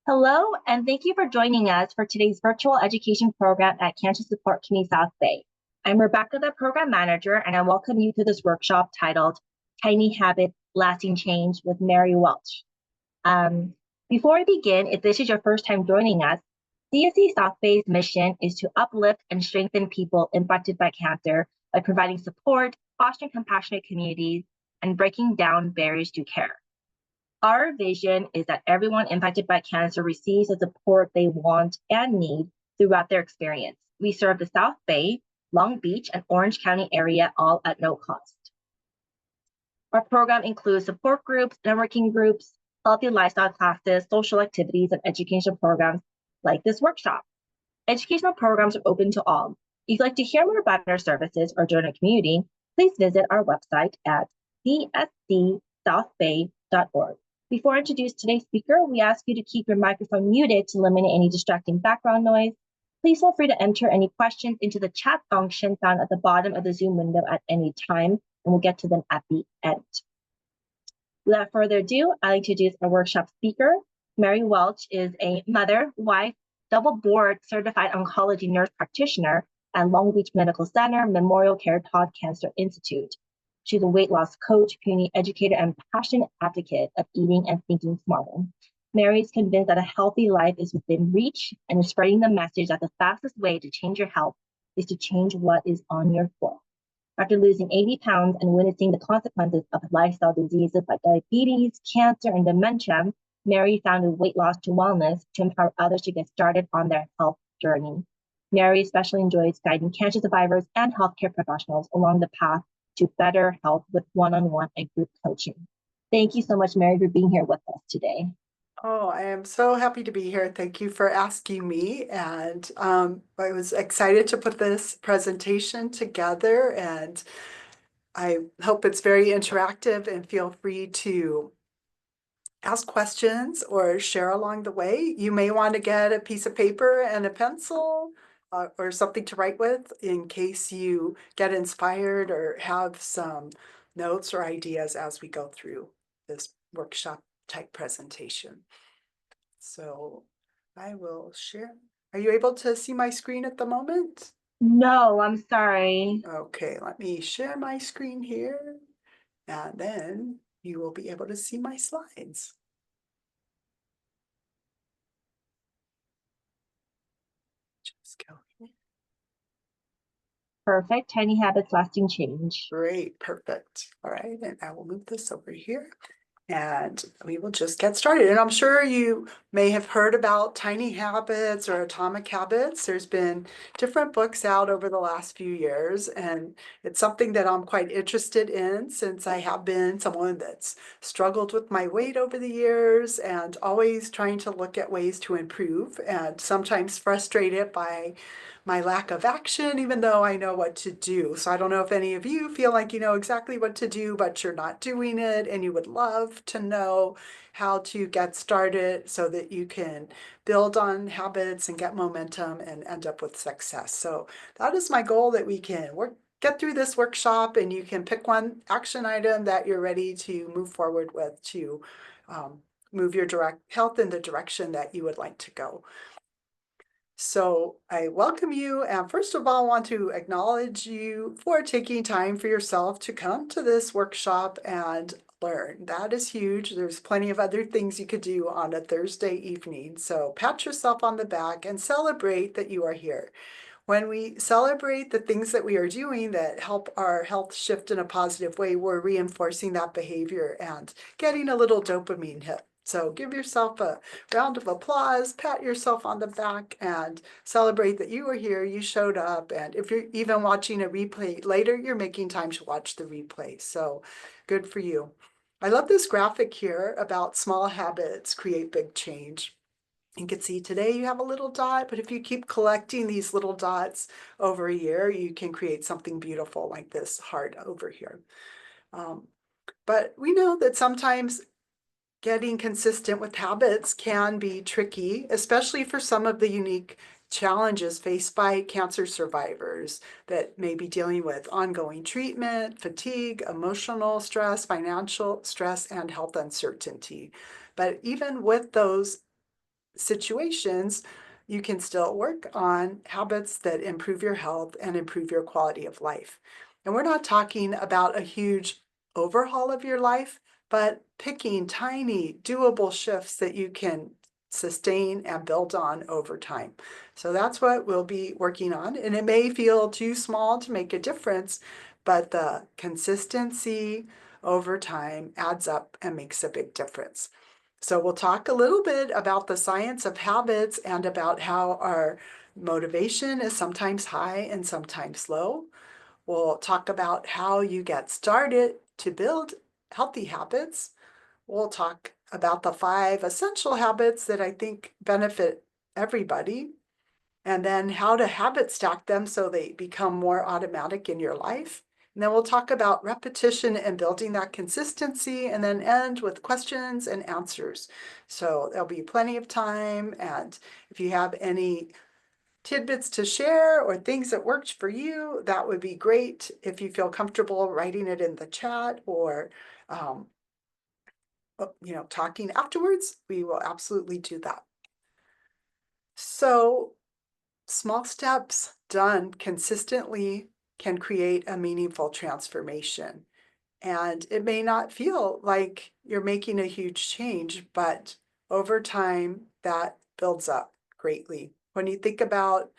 Hello, and thank you for joining us for today's virtual education program at Cancer Support Community South Bay. I'm Rebecca, the program manager, and I welcome you to this workshop titled Tiny Habits, Lasting Change with Mary Welch. Before we begin, if this is your first time joining us, CSC South Bay's mission is to uplift and strengthen people impacted by cancer by providing support, fostering compassionate communities, and breaking down barriers to care. Our vision is that everyone impacted by cancer receives the support they want and need throughout their experience. We serve the South Bay, Long Beach, and Orange County area, all at no cost. Our program includes support groups, networking groups, healthy lifestyle classes, social activities, and educational programs like this workshop. Educational programs are open to all. If you'd like to hear more about our services or join our community, please visit our website at cscsouthbay.org. Before I introduce today's speaker, we ask you to keep your microphone muted to eliminate any distracting background noise. Please feel free to enter any questions into the chat function found at the bottom of the Zoom window at any time, and we'll get to them at the end. Without further ado, I'll introduce our workshop speaker. Mary Welch is a mother, wife, double board certified oncology nurse practitioner at Long Beach Medical Center, Memorial Care Todd Cancer Institute. She's a weight loss coach, community educator, and passionate advocate of eating and thinking smarter. Mary is convinced that a healthy life is within reach and is spreading the message that the fastest way to change your health is to change what is on your floor. After losing 80 pounds and witnessing the consequences of lifestyle diseases like diabetes, cancer, and dementia, Mary founded Weight Loss to Wellness to empower others to get started on their health journey. Mary especially enjoys guiding cancer survivors and healthcare professionals along the path to better health with one-on-one and group coaching. Thank you so much, Mary, for being here with us today. Oh, I am so happy to be here. Thank you for asking me. And I was excited to put this presentation together, and I hope it's very interactive, and feel free to ask questions or share along the way. You may want to get a piece of paper and a pencil or something to write with in case you get inspired or have some notes or ideas as we go through this workshop type presentation. So I will share. Are you able to see my screen at the moment? No, I'm sorry. Okay, let me share my screen here, and then you will be able to see my slides. Just go here. Perfect. Tiny habits, lasting change. Great, perfect. All right, and I will move this over here, and we will just get started. And I'm sure you may have heard about tiny habits or atomic habits. There's been different books out over the last few years, and it's something that I'm quite interested in since I have been someone that's struggled with my weight over the years and always trying to look at ways to improve, and sometimes frustrated by my lack of action, even though I know what to do. So I don't know if any of you feel like you know exactly what to do, but you're not doing it, and you would love to know how to get started so that you can build on habits and get momentum and end up with success. So that is my goal, that we can get through this workshop and you can pick one action item that you're ready to move forward with to move your health in the direction that you would like to go. So I welcome you, and first of all, I want to acknowledge you for taking time for yourself to come to this workshop and learn. That is huge. There's plenty of other things you could do on a Thursday evening. So pat yourself on the back and celebrate that you are here. When we celebrate the things that we are doing that help our health shift in a positive way, we're reinforcing that behavior and getting a little dopamine hit. So give yourself a round of applause, pat yourself on the back, and celebrate that you were here, you showed up. And if you're even watching a replay later, you're making time to watch the replay. So good for you. I love this graphic here about small habits create big change. You can see today you have a little dot, but if you keep collecting these little dots over a year, you can create something beautiful like this heart over here. But we know that sometimes getting consistent with habits can be tricky, especially for some of the unique challenges faced by cancer survivors that may be dealing with ongoing treatment, fatigue, emotional stress, financial stress, and health uncertainty. But even with those situations, you can still work on habits that improve your health and improve your quality of life. And we're not talking about a huge overhaul of your life, but picking tiny, doable shifts that you can sustain and build on over time. So that's what we'll be working on. And it may feel too small to make a difference, but the consistency over time adds up and makes a big difference. So we'll talk a little bit about the science of habits and about how our motivation is sometimes high and sometimes low. We'll talk about how you get started to build healthy habits. We'll talk about the 5 essential habits that I think benefit everybody, and then how to habit stack them so they become more automatic in your life. And then we'll talk about repetition and building that consistency, and then end with questions and answers. So there'll be plenty of time. And if you have any tidbits to share or things that worked for you, that would be great. If you feel comfortable writing it in the chat or talking afterwards, we will absolutely do that. So small steps done consistently can create a meaningful transformation. And it may not feel like you're making a huge change, but over time, that builds up greatly. When you think about,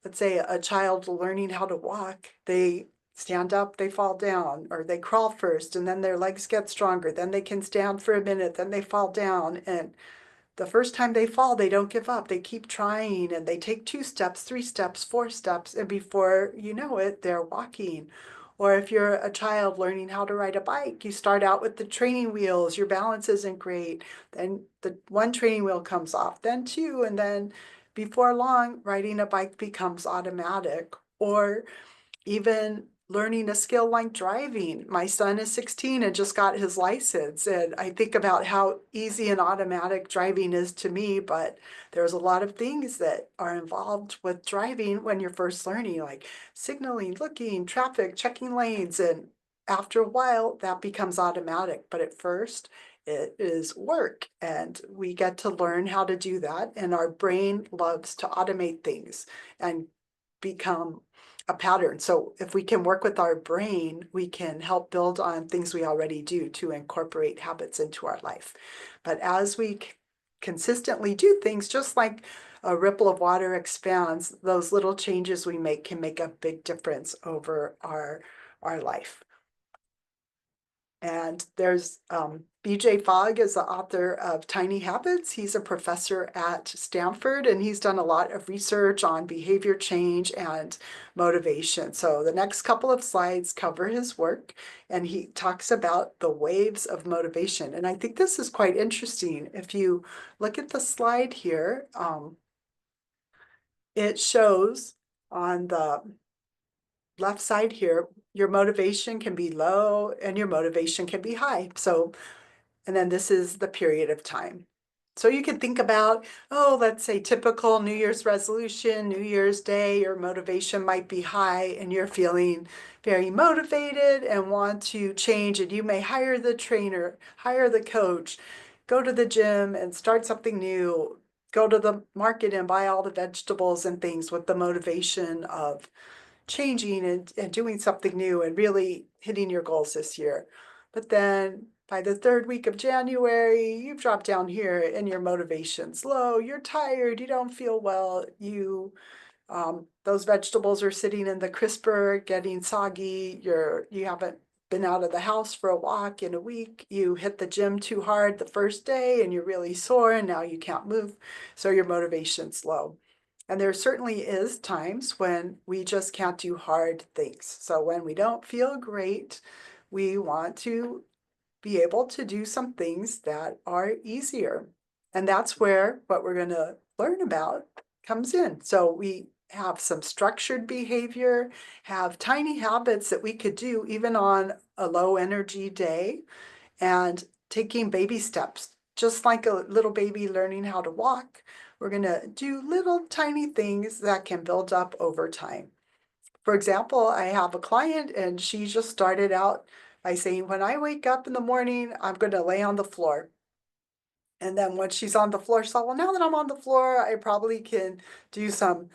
let's say, a child learning how to walk, they stand up, they fall down, or they crawl first, and then their legs get stronger. Then they can stand for a minute, then they fall down. And the first time they fall, they don't give up. They keep trying, and they take 2 steps, 3 steps, 4 steps, and before you know it, they're walking. Or if you're a child learning how to ride a bike, you start out with the training wheels, your balance isn't great. Then the 1 training wheel comes off, then 2, and then before long, riding a bike becomes automatic. Or even learning a skill like driving. My son is 16 and just got his license. And I think about how easy and automatic driving is to me, but there's a lot of things that are involved with driving when you're first learning, like signaling, looking, traffic, checking lanes. And after a while, that becomes automatic. But at first, it is work, and we get to learn how to do that. And our brain loves to automate things and become a pattern. So if we can work with our brain, we can help build on things we already do to incorporate habits into our life. But as we consistently do things, just like a ripple of water expands, those little changes we make can make a big difference over our life. And there's BJ Fogg is the author of Tiny Habits. He's a professor at Stanford, and he's done a lot of research on behavior change and motivation. So the next couple of slides cover his work, and he talks about the waves of motivation. And I think this is quite interesting. If you look at the slide here, it shows on the left side here, your motivation can be low and your motivation can be high. So, and then this is the period of time. So you can think about, oh, let's say typical New Year's resolution, New Year's Day, your motivation might be high and you're feeling very motivated and want to change, and you may hire the trainer, hire the coach, go to the gym and start something new, go to the market and buy all the vegetables and things with the motivation of changing and doing something new and really hitting your goals this year. But then by the 3rd week of January, you've dropped down here and your motivation's low, you're tired, you don't feel well, those vegetables are sitting in the crisper, getting soggy, you haven't been out of the house for a walk in a week, you hit the gym too hard the first day and you're really sore and now you can't move, so your motivation's low. And there certainly is times when we just can't do hard things. So when we don't feel great, we want to be able to do some things that are easier. And that's where what we're going to learn about comes in. So we have some structured behavior, have tiny habits that we could do even on a low energy day, and taking baby steps, just like a little baby learning how to walk. We're going to do little tiny things that can build up over time. For example, I have a client and she just started out by saying, when I wake up in the morning, I'm going to lay on the floor. And then once she's on the floor, she's like, well, now that I'm on the floor, I probably can do some,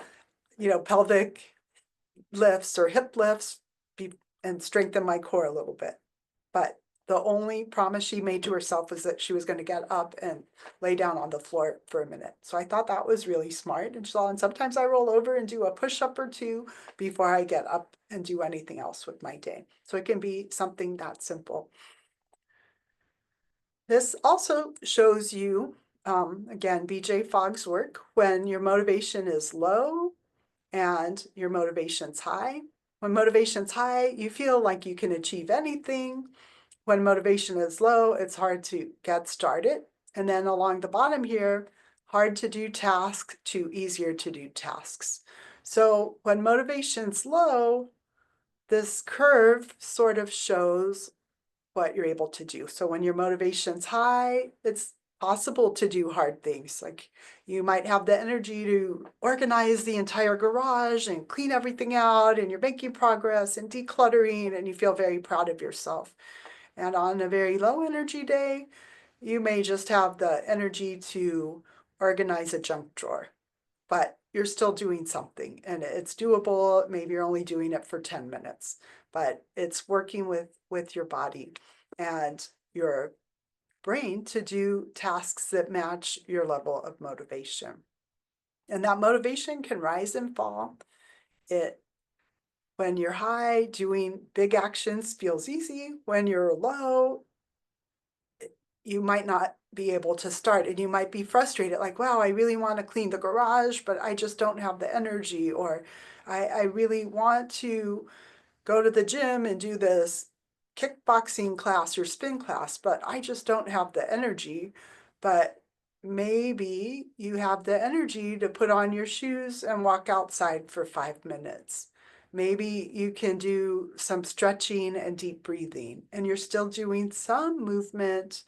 pelvic lifts or hip lifts and strengthen my core a little bit. But the only promise she made to herself was that she was going to get up and lay down on the floor for a minute. So I thought that was really smart. And sometimes I roll over and do a push-up or two before I get up and do anything else with my day. So it can be something that simple. This also shows you, again, BJ Fogg's work, when your motivation is low and your motivation's high. When motivation's high, you feel like you can achieve anything. When motivation is low, it's hard to get started. And then along the bottom here, hard to do tasks to easier to do tasks. So when motivation's low, this curve sort of shows what you're able to do. So when your motivation's high, it's possible to do hard things. Like you might have the energy to organize the entire garage and clean everything out, and you're making progress and decluttering, and you feel very proud of yourself. And on a very low energy day, you may just have the energy to organize a junk drawer, but you're still doing something and it's doable. Maybe you're only doing it for 10 minutes, but it's working with your body and your brain to do tasks that match your level of motivation. And that motivation can rise and fall. When you're high, doing big actions feels easy. When you're low, you might not be able to start and you might be frustrated, like, wow, I really want to clean the garage, but I just don't have the energy. Or I really want to go to the gym and do this kickboxing class or spin class, but I just don't have the energy. But maybe you have the energy to put on your shoes and walk outside for 5 minutes. Maybe you can do some stretching and deep breathing, and you're still doing some movement.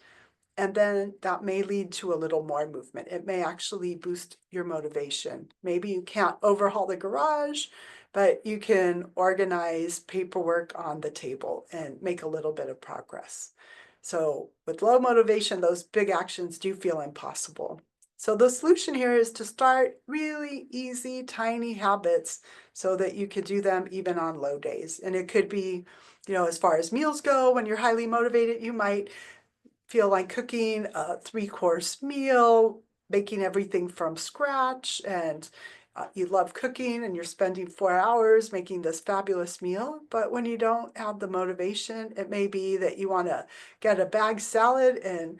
And then that may lead to a little more movement. It may actually boost your motivation. Maybe you can't overhaul the garage, but you can organize paperwork on the table and make a little bit of progress. So with low motivation, those big actions do feel impossible. So the solution here is to start really easy, tiny habits so that you could do them even on low days. And it could be, as far as meals go, when you're highly motivated, you might feel like cooking a 3-course meal, making everything from scratch, and you love cooking and you're spending 4 hours making this fabulous meal. But when you don't have the motivation, it may be that you want to get a bag salad and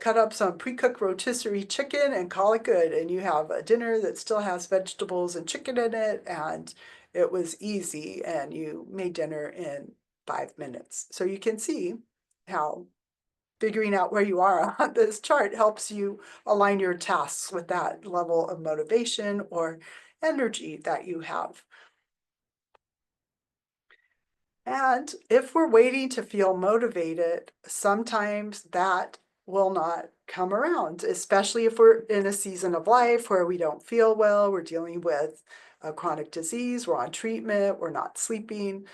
cut up some pre-cooked rotisserie chicken and call it good. And you have a dinner that still has vegetables and chicken in it, and it was easy, and you made dinner in 5 minutes. So you can see how figuring out where you are on this chart helps you align your tasks with that level of motivation or energy that you have. And if we're waiting to feel motivated, sometimes that will not come around, especially if we're in a season of life where we don't feel well, we're dealing with a chronic disease, we're on treatment, we're not sleeping.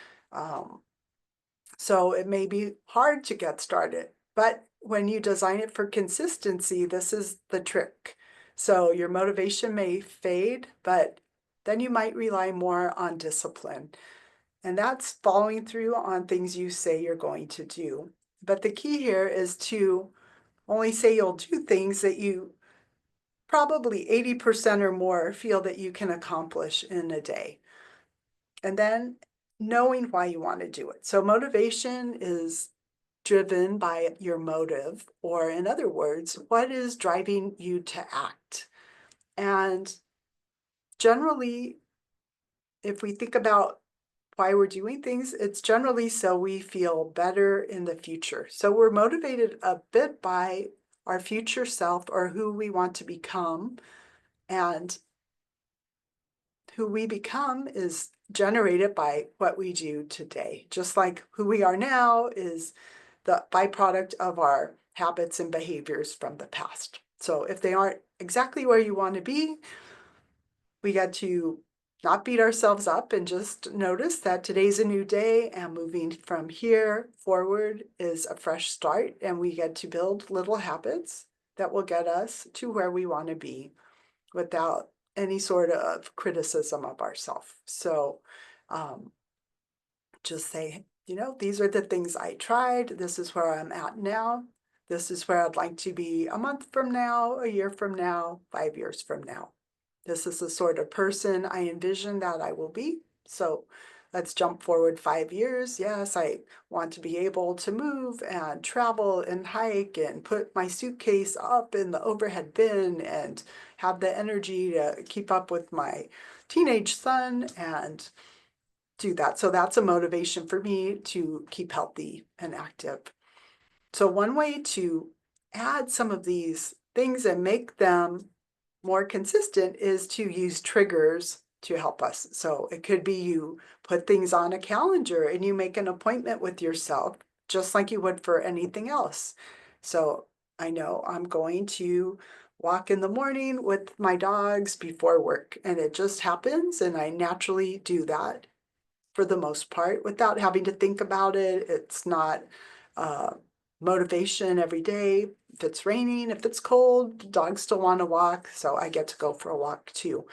So it may be hard to get started. But when you design it for consistency, this is the trick. So your motivation may fade, but then you might rely more on discipline. And that's following through on things you say you're going to do. But the key here is to only say you'll do things that you probably 80% or more feel that you can accomplish in a day. And then knowing why you want to do it. So motivation is driven by your motive, or in other words, what is driving you to act? And generally, if we think about why we're doing things, it's generally so we feel better in the future. So we're motivated a bit by our future self or who we want to become. And who we become is generated by what we do today. Just like who we are now is the byproduct of our habits and behaviors from the past. So if they aren't exactly where you want to be, we get to not beat ourselves up and just notice that today's a new day, and moving from here forward is a fresh start, and we get to build little habits that will get us to where we want to be without any sort of criticism of ourselves. So just say, these are the things I tried. This is where I'm at now. This is where I'd like to be a month from now, a year from now, 5 years from now. This is the sort of person I envision that I will be. So let's jump forward 5 years. Yes, I want to be able to move and travel and hike and put my suitcase up in the overhead bin and have the energy to keep up with my teenage son and do that. So that's a motivation for me to keep healthy and active. So one way to add some of these things and make them more consistent is to use triggers to help us. So it could be you put things on a calendar and you make an appointment with yourself, just like you would for anything else. So I know I'm going to walk in the morning with my dogs before work, and it just happens, and I naturally do that for the most part without having to think about it. It's not motivation every day. If it's raining, if it's cold, dogs still want to walk, so I get to go for a walk too.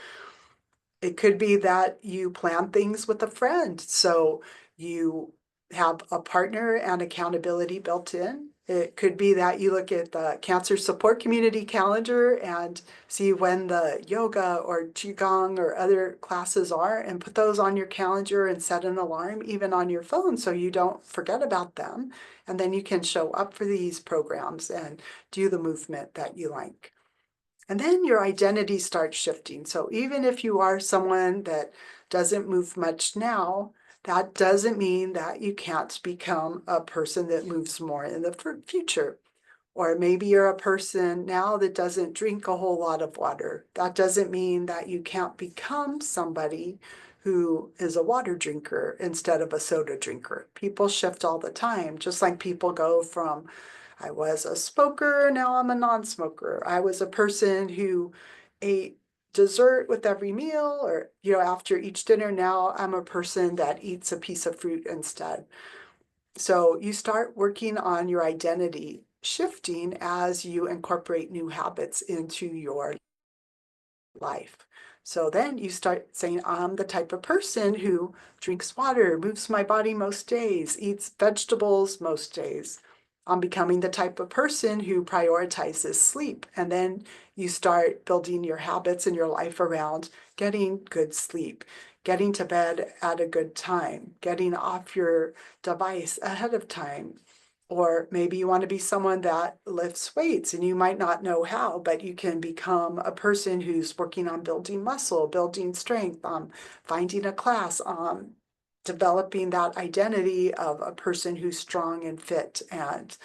It could be that you plan things with a friend, so you have a partner and accountability built in. It could be that you look at the cancer support community calendar and see when the yoga or qigong or other classes are and put those on your calendar and set an alarm even on your phone so you don't forget about them. And then you can show up for these programs and do the movement that you like. And then your identity starts shifting. So even if you are someone that doesn't move much now, that doesn't mean that you can't become a person that moves more in the future. Or maybe you're a person now that doesn't drink a whole lot of water. That doesn't mean that you can't become somebody who is a water drinker instead of a soda drinker. People shift all the time, just like people go from I was a smoker, now I'm a non-smoker. I was a person who ate dessert with every meal or, after each dinner. Now I'm a person that eats a piece of fruit instead. So you start working on your identity shifting as you incorporate new habits into your life. So then you start saying, I'm the type of person who drinks water, moves my body most days, eats vegetables most days. I'm becoming the type of person who prioritizes sleep. And then you start building your habits in your life around getting good sleep, getting to bed at a good time, getting off your device ahead of time. Or maybe you want to be someone that lifts weights and you might not know how, but you can become a person who's working on building muscle, building strength, finding a class, developing that identity of a person who's strong and fit. And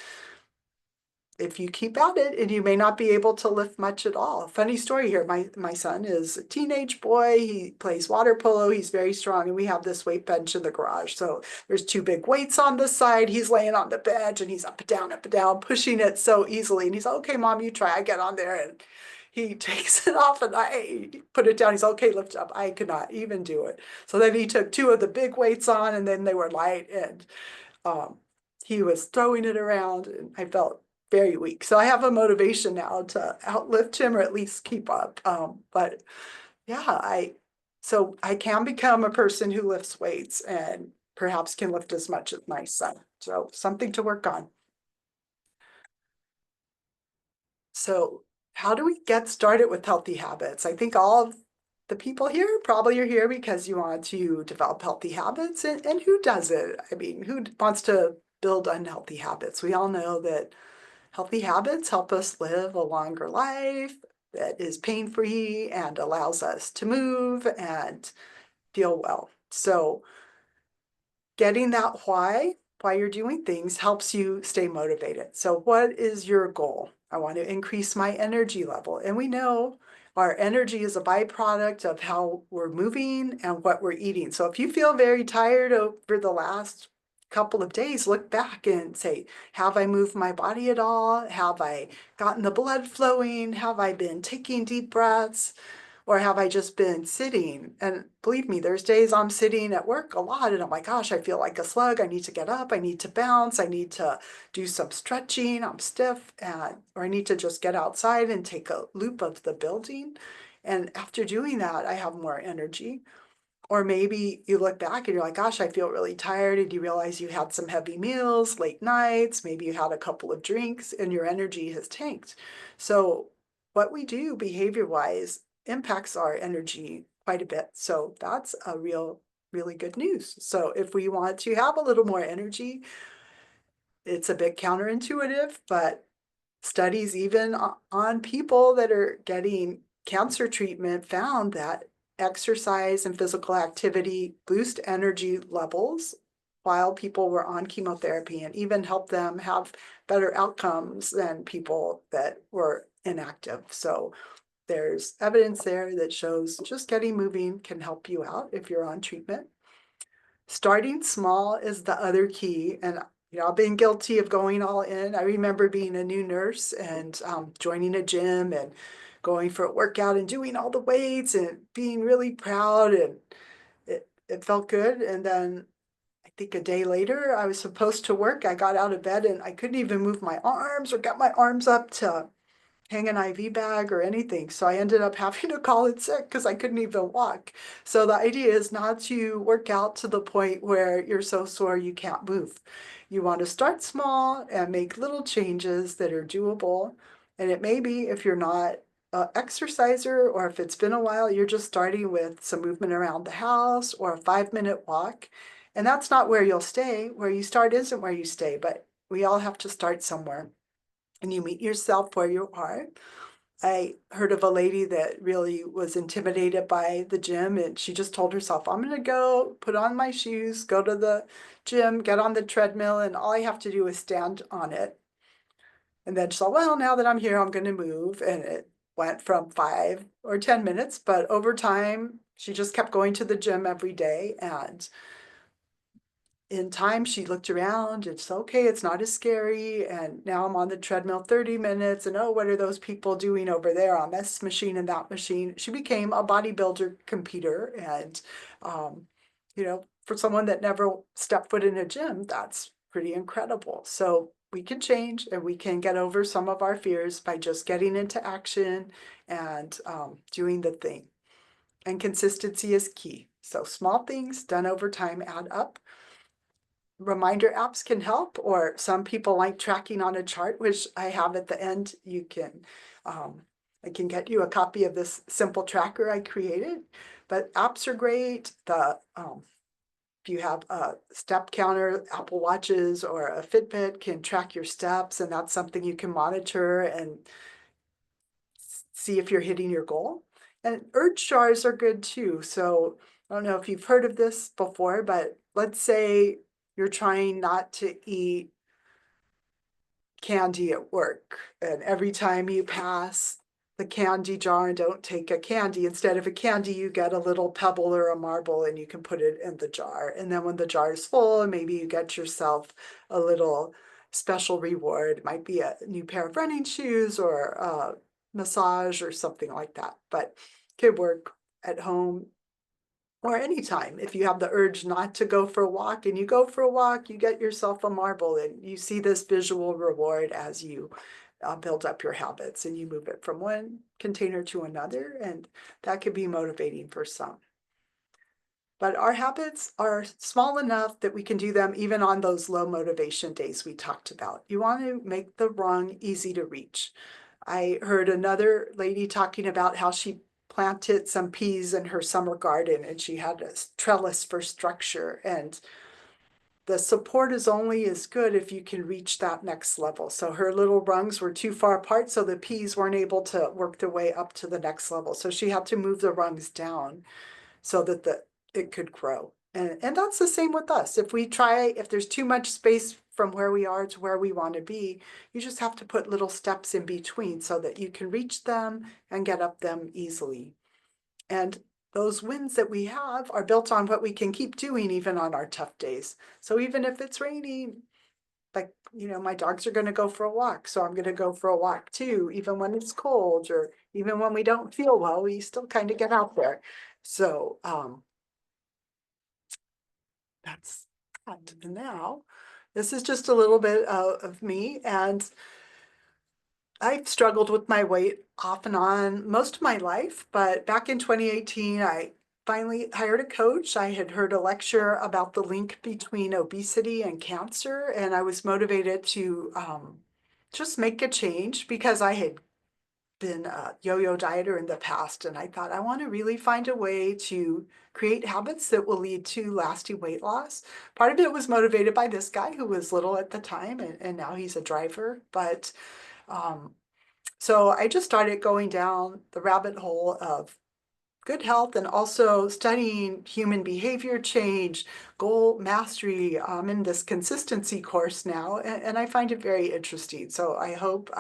if you keep at it, and you may not be able to lift much at all. Funny story here, my son is a teenage boy. He plays water polo. He's very strong, and we have this weight bench in the garage. So there's two big weights on the side. He's laying on the bench, and he's up and down, pushing it so easily. And he's like, okay, Mom, you try. I get on there, and he takes it off, and I put it down. He's okay, lift it up. I could not even do it. So then he took two of the big weights on, and then they were light, and he was throwing it around, and I felt very weak. So I have a motivation now to outlift him or at least keep up. But yeah, so I can become a person who lifts weights and perhaps can lift as much as my son. So something to work on. So how do we get started with healthy habits? I think all of the people here probably are here because you want to develop healthy habits, and who does it? I mean, who wants to build unhealthy habits? We all know that healthy habits help us live a longer life that is pain-free and allows us to move and feel well. So getting that why you're doing things helps you stay motivated. So what is your goal? I want to increase my energy level. And we know our energy is a byproduct of how we're moving and what we're eating. So if you feel very tired over the last couple of days, look back and say, have I moved my body at all? Have I gotten the blood flowing? Have I been taking deep breaths? Or have I just been sitting? And believe me, there's days I'm sitting at work a lot and I'm like, gosh, I feel like a slug. I need to get up. I need to bounce. I need to do some stretching. I'm stiff. Or I need to just get outside and take a loop of the building. And after doing that, I have more energy. Or maybe you look back and you're like, gosh, I feel really tired. And you realize you had some heavy meals, late nights, maybe you had a couple of drinks and your energy has tanked. So what we do behavior-wise impacts our energy quite a bit. So that's a really good news. So if we want to have a little more energy, it's a bit counterintuitive, but studies even on people that are getting cancer treatment found that exercise and physical activity boost energy levels while people were on chemotherapy and even help them have better outcomes than people that were inactive. So there's evidence there that shows just getting moving can help you out if you're on treatment. Starting small is the other key. And I've been guilty of going all in. I remember being a new nurse and joining a gym and going for a workout and doing all the weights and being really proud, and it felt good. And then I think a day later, I was supposed to work. I got out of bed and I couldn't even move my arms or get my arms up to hang an IV bag or anything. So I ended up having to call it sick because I couldn't even walk. So the idea is not to work out to the point where you're so sore you can't move. You want to start small and make little changes that are doable. And it may be, if you're not an exerciser or if it's been a while, you're just starting with some movement around the house or a 5-minute walk. And that's not where you'll stay. Where you start isn't where you stay, but we all have to start somewhere. And you meet yourself where you are. I heard of a lady that really was intimidated by the gym, and she just told herself, I'm going to go put on my shoes, go to the gym, get on the treadmill, and all I have to do is stand on it. And then she thought, well, now that I'm here, I'm going to move. And it went from 5 or 10 minutes, but over time, she just kept going to the gym every day. And in time, she looked around and said, okay, it's not as scary. And now I'm on the treadmill 30 minutes. And oh, what are those people doing over there on this machine and that machine? She became a bodybuilder competitor. And, for someone that never stepped foot in a gym, that's pretty incredible. So we can change and we can get over some of our fears by just getting into action and doing the thing. And consistency is key. So small things done over time add up. Reminder apps can help, or some people like tracking on a chart, which I have at the end. You can, I can get you a copy of this simple tracker I created, but apps are great. If you have a step counter, Apple Watches or a Fitbit can track your steps, and that's something you can monitor and see if you're hitting your goal. And urge jars are good too. So I don't know if you've heard of this before, but let's say you're trying not to eat candy at work, and every time you pass the candy jar and don't take a candy, instead of a candy, you get a little pebble or a marble and you can put it in the jar. And then when the jar is full, maybe you get yourself a little special reward. It might be a new pair of running shoes or a massage or something like that, but could work at home or anytime. If you have the urge not to go for a walk and you go for a walk, you get yourself a marble and you see this visual reward as you build up your habits and you move it from one container to another, and that could be motivating for some. But our habits are small enough that we can do them even on those low motivation days we talked about. You want to make the rung easy to reach. I heard another lady talking about how she planted some peas in her summer garden and she had a trellis for structure, and the support is only as good if you can reach that next level. So her little rungs were too far apart, so the peas weren't able to work their way up to the next level. So she had to move the rungs down so that it could grow. And that's the same with us. If there's too much space from where we are to where we want to be, you just have to put little steps in between so that you can reach them and get up them easily. And those wins that we have are built on what we can keep doing even on our tough days. So even if it's raining, like, my dogs are going to go for a walk, so I'm going to go for a walk too, even when it's cold or even when we don't feel well, we still kind of get out there. So, that's that. And now, this is just a little bit of me, and I've struggled with my weight off and on most of my life, but back in 2018, I finally hired a coach. I had heard a lecture about the link between obesity and cancer, and I was motivated to just make a change because I had been a yo-yo dieter in the past, and I thought I want to really find a way to create habits that will lead to lasting weight loss. Part of it was motivated by this guy who was little at the time, and now he's a driver, but um, so I just started going down the rabbit hole of good health and also studying human behavior change, goal mastery. I'm in this consistency course now, and I find it very interesting. So I hope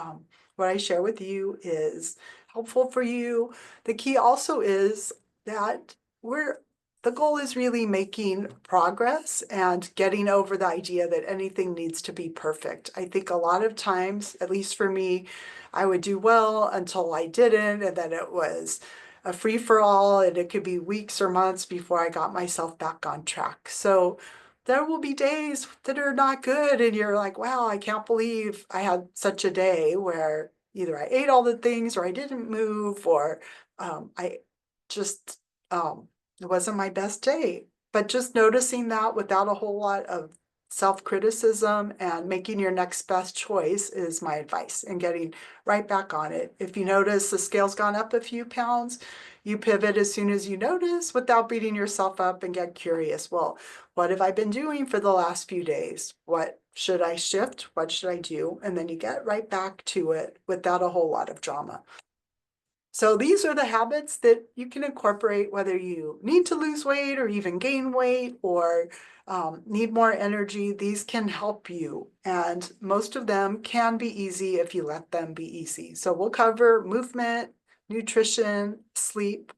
what I share with you is helpful for you. The key also is that the goal is really making progress and getting over the idea that anything needs to be perfect. I think a lot of times, at least for me, I would do well until I didn't, and then it was a free for all, and it could be weeks or months before I got myself back on track. So there will be days that are not good, and you're like, wow, I can't believe I had such a day where either I ate all the things or I didn't move, or I just it wasn't my best day. But just noticing that without a whole lot of self-criticism and making your next best choice is my advice, and getting right back on it. If you notice the scale's gone up a few pounds, you pivot as soon as you notice without beating yourself up, and get curious. Well, what have I been doing for the last few days? What should I shift? What should I do? And then you get right back to it without a whole lot of drama. So these are the habits that you can incorporate, whether you need to lose weight or even gain weight, or need more energy. These can help you, and most of them can be easy if you let them be easy. So we'll cover movement, nutrition, sleep,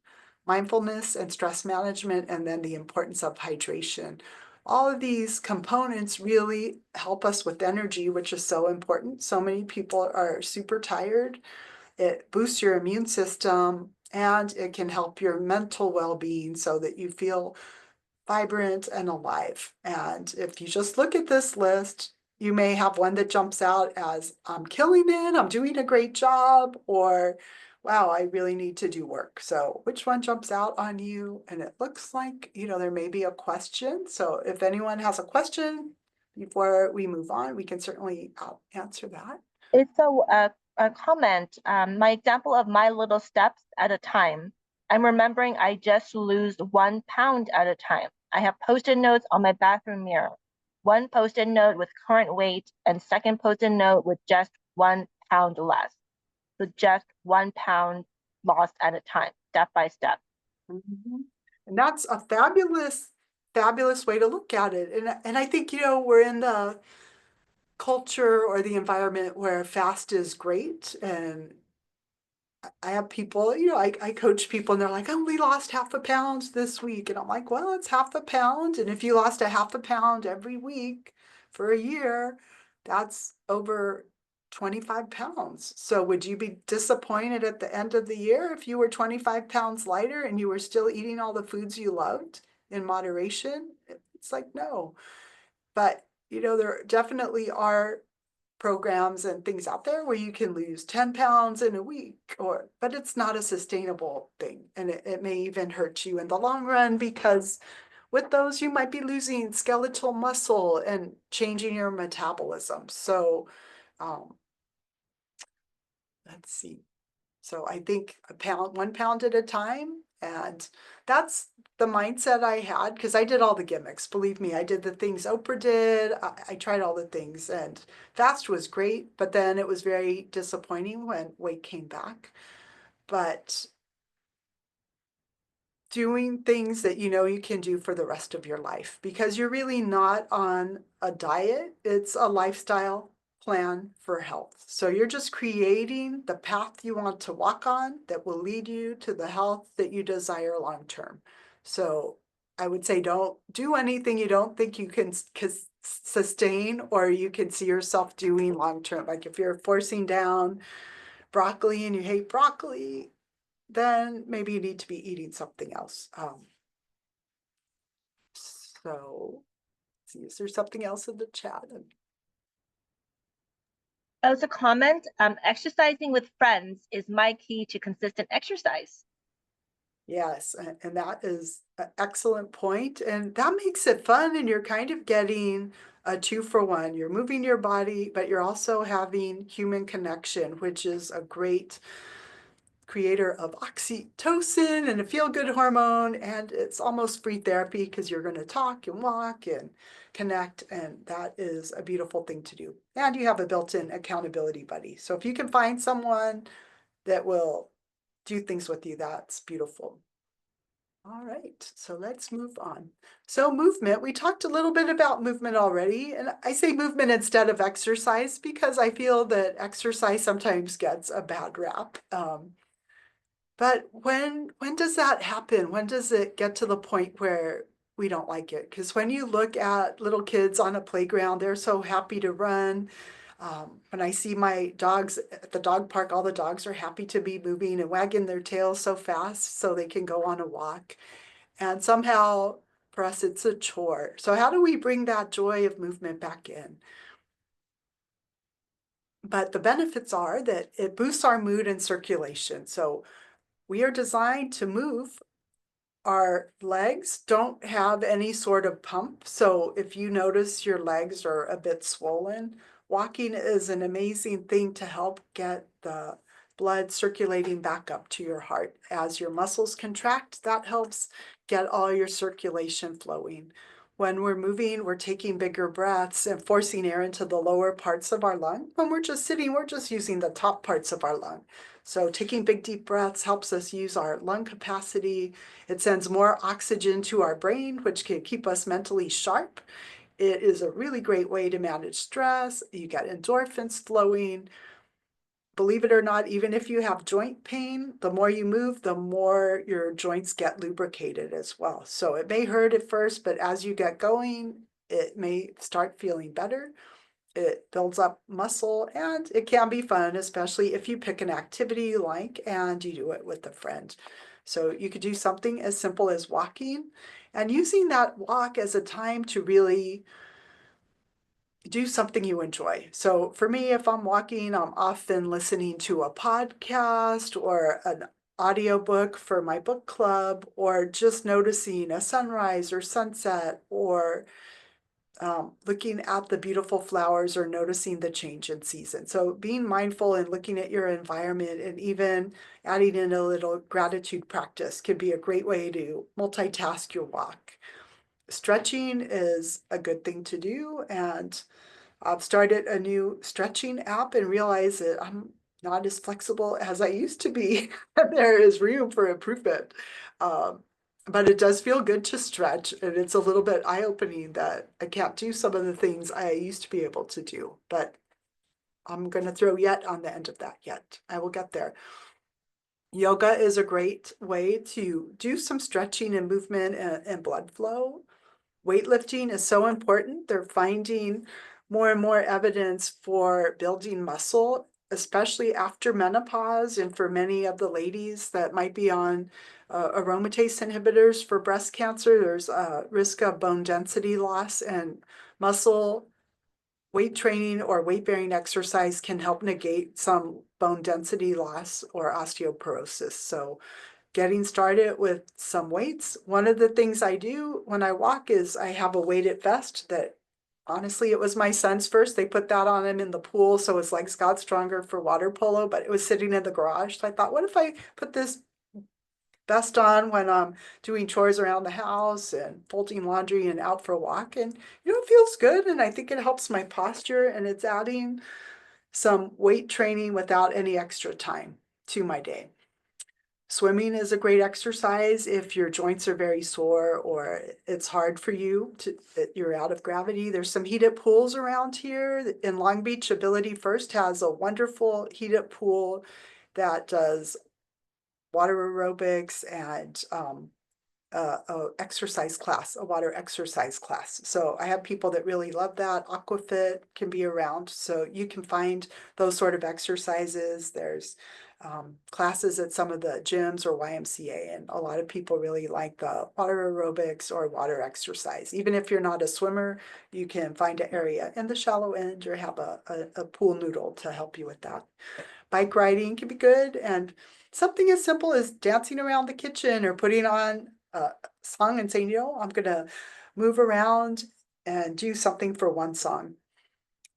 mindfulness, and stress management, and then the importance of hydration. All of these components really help us with energy, which is so important. So many people are super tired. It boosts your immune system, and it can help your mental well-being so that you feel vibrant and alive. And if you just look at this list, you may have one that jumps out as, I'm killing it, I'm doing a great job, or wow, I really need to do work. So which one jumps out on you? And it looks like, there may be a question. So if anyone has a question before we move on, we can certainly answer that. It's a comment. My example of my little steps at a time. I'm remembering I just lose 1 pound at a time. I have post-it notes on my bathroom mirror. One post-it note with current weight, and second post-it note with just 1 pound less. So just 1 pound lost at a time, step by step. Mhm. And that's a fabulous, fabulous way to look at it. And I think, we're in the culture or the environment where fast is great. And I have people, I coach people, and they're like, I only lost half a pound this week. And I'm like, well, it's half a pound. And if you lost a half a pound every week for a year, that's over 25 pounds. So would you be disappointed at the end of the year if you were 25 pounds lighter and you were still eating all the foods you loved in moderation? It's like, no. But, there definitely are programs and things out there where you can lose 10 pounds in a week, but it's not a sustainable thing. And it may even hurt you in the long run, because with those, you might be losing skeletal muscle and changing your metabolism. So, let's see. So I think 1 pound at a time. And that's the mindset I had, because I did all the gimmicks. Believe me, I did the things Oprah did. I tried all the things, and fast was great, but then it was very disappointing when weight came back. But doing things that you can do for the rest of your life, because you're really not on a diet, it's a lifestyle plan for health. So you're just creating the path you want to walk on that will lead you to the health that you desire long term. So I would say don't do anything you don't think you can sustain or you can see yourself doing long term. Like if you're forcing down broccoli and you hate broccoli, then maybe you need to be eating something else. So, let's see, is there something else in the chat? As a comment, exercising with friends is my key to consistent exercise. Yes, and that is an excellent point. And that makes it fun. And you're kind of getting a 2-for-1. You're moving your body, but you're also having human connection, which is a great creator of oxytocin and a feel-good hormone. And it's almost free therapy because you're going to talk and walk and connect. And that is a beautiful thing to do. And you have a built-in accountability buddy. So if you can find someone that will do things with you, that's beautiful. All right, so let's move on. So movement, we talked a little bit about movement already, and I say movement instead of exercise because I feel that exercise sometimes gets a bad rap. But when does that happen? When does it get to the point where we don't like it? Because when you look at little kids on a playground, they're so happy to run. When I see my dogs at the dog park, all the dogs are happy to be moving and wagging their tails so fast so they can go on a walk. And somehow for us, it's a chore. So how do we bring that joy of movement back in? But the benefits are that it boosts our mood and circulation. So we are designed to move. Our legs don't have any sort of pump. So if you notice your legs are a bit swollen, walking is an amazing thing to help get the blood circulating back up to your heart. As your muscles contract, that helps get all your circulation flowing. When we're moving, we're taking bigger breaths and forcing air into the lower parts of our lung. When we're just sitting, we're just using the top parts of our lung. So taking big deep breaths helps us use our lung capacity. It sends more oxygen to our brain, which can keep us mentally sharp. It is a really great way to manage stress. You get endorphins flowing. Believe it or not, even if you have joint pain, the more you move, the more your joints get lubricated as well. So it may hurt at first, but as you get going, it may start feeling better. It builds up muscle and it can be fun, especially if you pick an activity you like and you do it with a friend. So you could do something as simple as walking and using that walk as a time to really do something you enjoy. So for me, if I'm walking, I'm often listening to a podcast or an audiobook for my book club, or just noticing a sunrise or sunset, or looking at the beautiful flowers or noticing the change in season. So being mindful and looking at your environment and even adding in a little gratitude practice can be a great way to multitask your walk. Stretching is a good thing to do, and I've started a new stretching app and realized that I'm not as flexible as I used to be. There is room for improvement. Um, but it does feel good to stretch, and it's a little bit eye-opening that I can't do some of the things I used to be able to do. But I'm going to throw yet on the end of that yet. I will get there. Yoga is a great way to do some stretching and movement and blood flow. Weightlifting is so important. They're finding more and more evidence for building muscle, especially after menopause, and for many of the ladies that might be on aromatase inhibitors for breast cancer, there's a risk of bone density loss, and muscle weight training or weight-bearing exercise can help negate some bone density loss or osteoporosis. So getting started with some weights. One of the things I do when I walk is I have a weighted vest that honestly, it was my son's first. They put that on him in the pool, so his legs got stronger for water polo, but it was sitting in the garage. So I thought, what if I put this vest on when I'm doing chores around the house and folding laundry and out for a walk? And it feels good, and I think it helps my posture, and it's adding some weight training without any extra time to my day. Swimming is a great exercise if your joints are very sore or it's hard for you that you're out of gravity. There's some heated pools around here. In Long Beach, Ability First has a wonderful heated pool that does water aerobics and exercise class, a water exercise class. So I have people that really love that. Aquafit can be around, so you can find those sort of exercises. There's classes at some of the gyms or YMCA, and a lot of people really like the water aerobics or water exercise. Even if you're not a swimmer, you can find an area in the shallow end or have a pool noodle to help you with that. Bike riding can be good, and something as simple as dancing around the kitchen or putting on a song and saying, I'm gonna move around and do something for one song.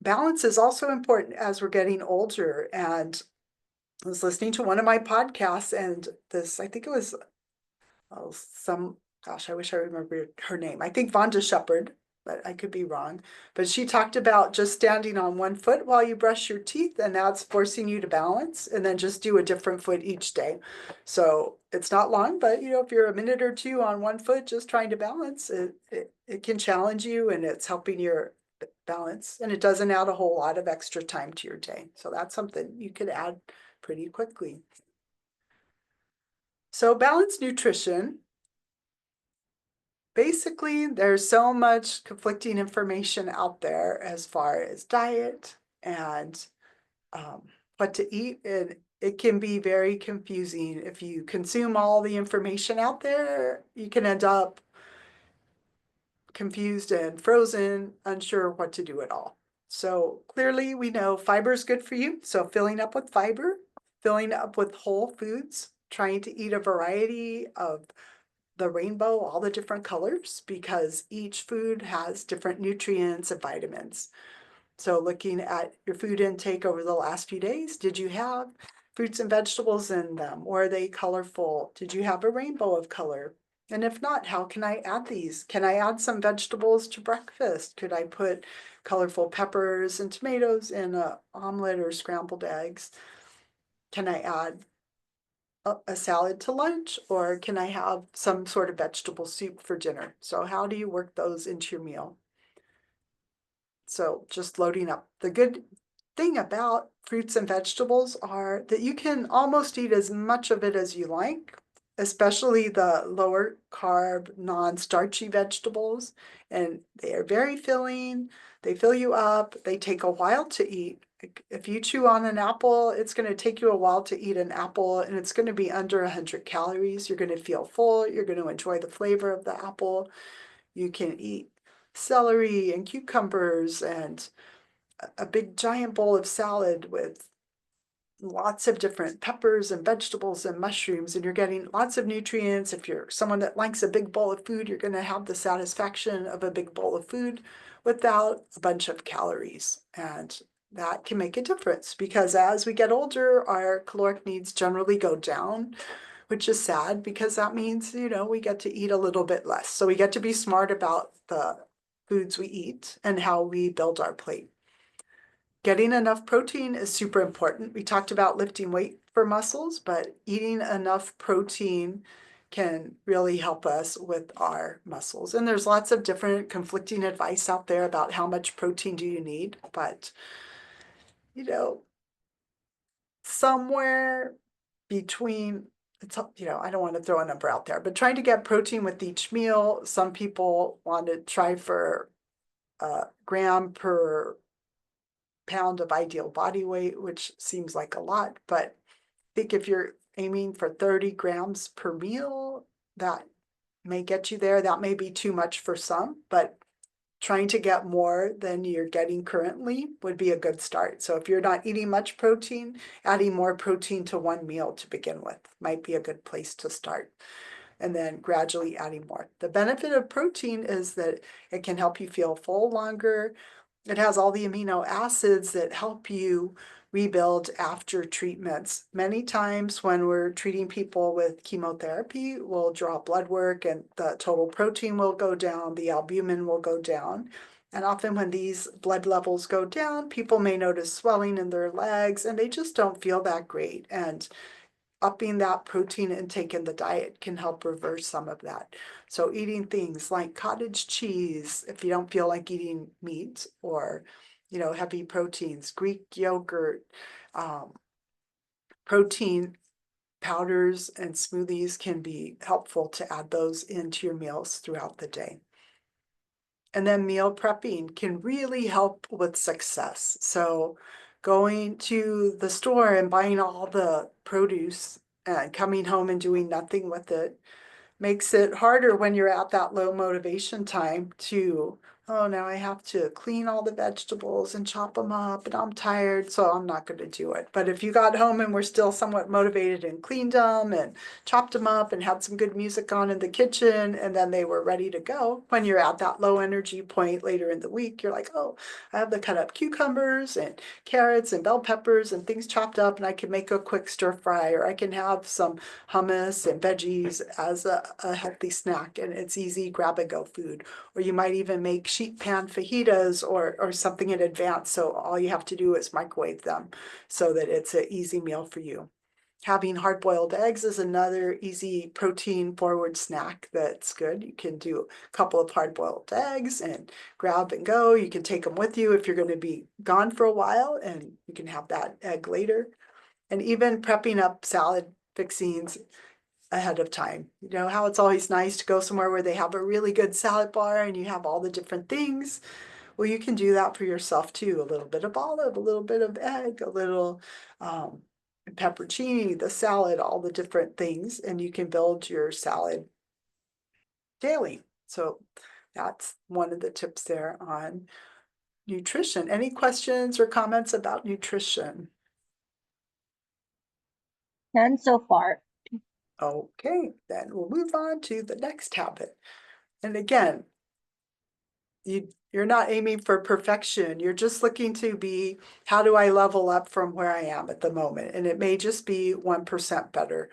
Balance is also important as we're getting older, and I was listening to one of my podcasts, and I think it was I wish I remembered her name. I think Vonda Shepard, but I could be wrong. But she talked about just standing on one foot while you brush your teeth, and that's forcing you to balance, and then just do a different foot each day. So it's not long, but if you're a minute or two on one foot just trying to balance, it can challenge you, and it's helping your balance, and it doesn't add a whole lot of extra time to your day. So that's something you could add pretty quickly. So balanced nutrition. Basically, there's so much conflicting information out there as far as diet and what to eat, and it can be very confusing. If you consume all the information out there, you can end up confused and frozen, unsure what to do at all. So clearly we know fiber is good for you. So filling up with fiber, filling up with whole foods, trying to eat a variety of the rainbow, all the different colors, because each food has different nutrients and vitamins. So looking at your food intake over the last few days, did you have fruits and vegetables in them? Or are they colorful? Did you have a rainbow of color? And if not, how can I add these? Can I add some vegetables to breakfast? Could I put colorful peppers and tomatoes in an omelet or scrambled eggs? Can I add a salad to lunch, or can I have some sort of vegetable soup for dinner? So how do you work those into your meal? So just loading up. The good thing about fruits and vegetables are that you can almost eat as much of it as you like, especially the lower carb, non-starchy vegetables. And they are very filling. They fill you up. They take a while to eat. If you chew on an apple, it's going to take you a while to eat an apple, and it's going to be under 100 calories. You're going to feel full. You're going to enjoy the flavor of the apple. You can eat celery and cucumbers and a big giant bowl of salad with lots of different peppers and vegetables and mushrooms, and you're getting lots of nutrients. If you're someone that likes a big bowl of food, you're going to have the satisfaction of a big bowl of food without a bunch of calories. And that can make a difference, because as we get older, our caloric needs generally go down, which is sad, because that means, we get to eat a little bit less. So we get to be smart about the foods we eat and how we build our plate. Getting enough protein is super important. We talked about lifting weight for muscles, but eating enough protein can really help us with our muscles. And there's lots of different conflicting advice out there about how much protein do you need, but somewhere between, I don't want to throw a number out there, but trying to get protein with each meal. Some people want to try for a gram per pound of ideal body weight, which seems like a lot, but I think if you're aiming for 30 grams per meal, that may get you there. That may be too much for some, but trying to get more than you're getting currently would be a good start. So if you're not eating much protein, adding more protein to one meal to begin with might be a good place to start, and then gradually adding more. The benefit of protein is that it can help you feel full longer. It has all the amino acids that help you rebuild after treatments. Many times when we're treating people with chemotherapy, we'll draw blood work and the total protein will go down, the albumin will go down. And often when these blood levels go down, people may notice swelling in their legs, and they just don't feel that great. And upping that protein intake in the diet can help reverse some of that. So eating things like cottage cheese, if you don't feel like eating meat, or, heavy proteins, Greek yogurt, protein powders and smoothies can be helpful to add those into your meals throughout the day. And then meal prepping can really help with success. So going to the store and buying all the produce and coming home and doing nothing with it makes it harder when you're at that low motivation time to, oh, now I have to clean all the vegetables and chop them up, and I'm tired, so I'm not going to do it. But if you got home and were still somewhat motivated and cleaned them and chopped them up and had some good music on in the kitchen, and then they were ready to go, when you're at that low energy point later in the week, you're like, oh, I have the cut up cucumbers and carrots and bell peppers and things chopped up, and I can make a quick stir fry, or I can have some hummus and veggies as a healthy snack, and it's easy grab and go food. Or you might even make sheet pan fajitas or something in advance, so all you have to do is microwave them so that it's an easy meal for you. Having hard-boiled eggs is another easy protein forward snack that's good. You can do a couple of hard-boiled eggs and grab and go. You can take them with you if you're going to be gone for a while, and you can have that egg later. And even prepping up salad fixings ahead of time. You know how it's always nice to go somewhere where they have a really good salad bar and you have all the different things? Well, you can do that for yourself too. A little bit of olive, a little bit of egg, a little pepperoncini, the salad, all the different things, and you can build your salad daily. So that's one of the tips there on nutrition. Any questions or comments about nutrition? None so far. Okay, then we'll move on to the next habit. And again, you're not aiming for perfection. You're just looking to be, how do I level up from where I am at the moment? And it may just be 1% better.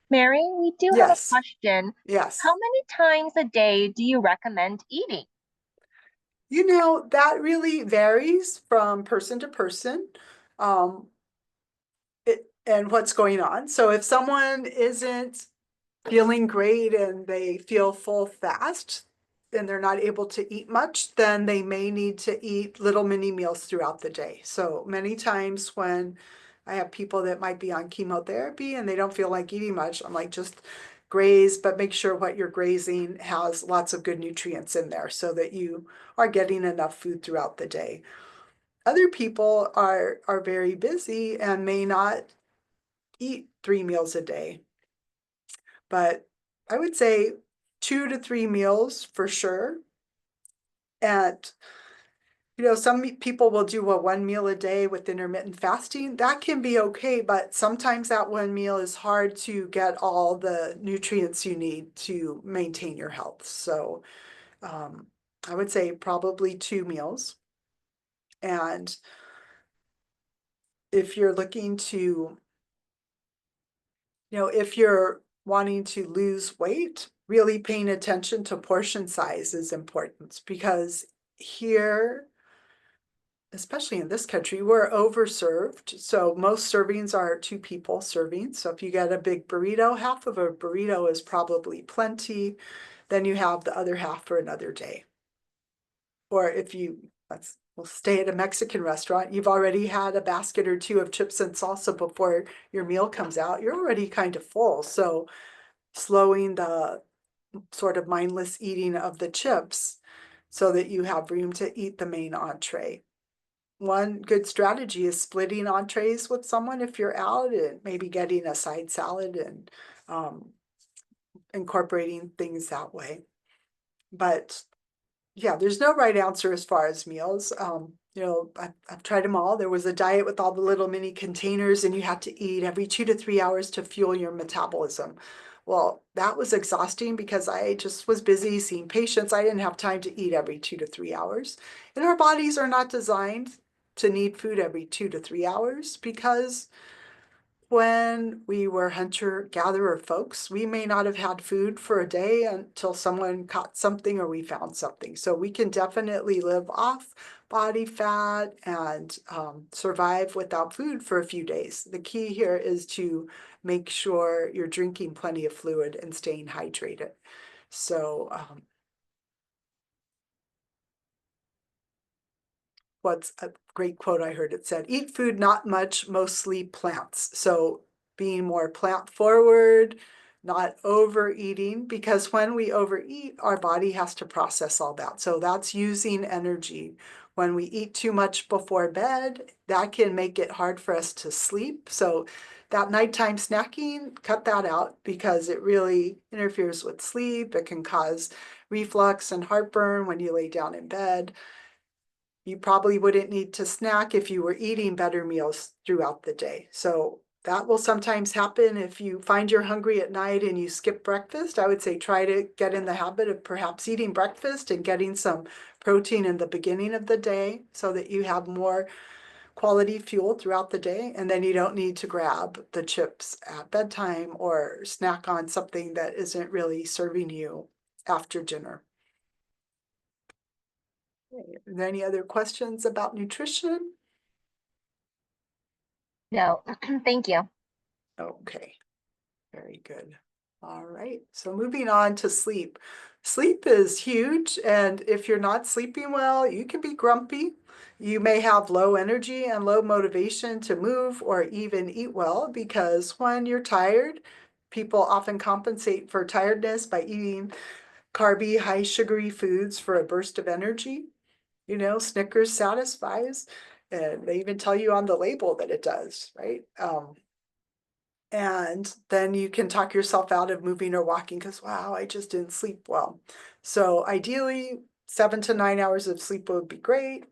Mary, we do have a Yes, question. How yes. many times a day do you recommend eating? You know, that really varies from person to person. Um, and what's going on. So if someone isn't feeling great and they feel full fast and they're not able to eat much, then they may need to eat little mini meals throughout the day. So many times when I have people that might be on chemotherapy and they don't feel like eating much, I'm like, just graze, but make sure what you're grazing has lots of good nutrients in there so that you are getting enough food throughout the day. Other people are very busy and may not eat 3 meals a day, but I would say 2 to 3 meals for sure. And, you know, some people will do a 1 meal a day with intermittent fasting. That can be okay, but sometimes that 1 meal is hard to get all the nutrients you need to maintain your health. So I would say probably 2 meals. And if you're looking to, if you're wanting to lose weight, really paying attention to portion size is important, because here, especially in this country, we're overserved. So most servings are 2 people serving. So if you get a big burrito, half of a burrito is probably plenty. Then you have the other half for another day. Or if we'll stay at a Mexican restaurant, you've already had a basket or two of chips and salsa before your meal comes out, you're already kind of full. So slowing the sort of mindless eating of the chips so that you have room to eat the main entree. One good strategy is splitting entrees with someone if you're out, and maybe getting a side salad and incorporating things that way. But yeah, there's no right answer as far as meals. I've tried them all. There was a diet with all the little mini containers, and you had to eat every 2 to 3 hours to fuel your metabolism. Well, that was exhausting because I just was busy seeing patients. I didn't have time to eat every 2 to 3 hours. And our bodies are not designed to need food every 2 to 3 hours, because when we were hunter-gatherer folks, we may not have had food for a day until someone caught something or we found something. So we can definitely live off body fat and survive without food for a few days. The key here is to make sure you're drinking plenty of fluid and staying hydrated. So what's a great quote I heard, it said, eat food, not much, mostly plants. So being more plant forward, not overeating, because when we overeat, our body has to process all that. So that's using energy. When we eat too much before bed, that can make it hard for us to sleep. So that nighttime snacking, cut that out because it really interferes with sleep. It can cause reflux and heartburn when you lay down in bed. You probably wouldn't need to snack if you were eating better meals throughout the day. So that will sometimes happen if you find you're hungry at night and you skip breakfast. I would say try to get in the habit of perhaps eating breakfast and getting some protein in the beginning of the day so that you have more quality fuel throughout the day, and then you don't need to grab the chips at bedtime or snack on something that isn't really serving you after dinner. Okay. Are there any other questions about nutrition? No, thank you. Okay, very good. All right, so moving on to sleep. Sleep is huge, and if you're not sleeping well, you can be grumpy. You may have low energy and low motivation to move or even eat well, because when you're tired, people often compensate for tiredness by eating carby, high sugary foods for a burst of energy. You know, Snickers satisfies, and they even tell you on the label that it does, right? And then you can talk yourself out of moving or walking because, wow, I just didn't sleep well. So ideally, 7 to 9 hours of sleep would be great.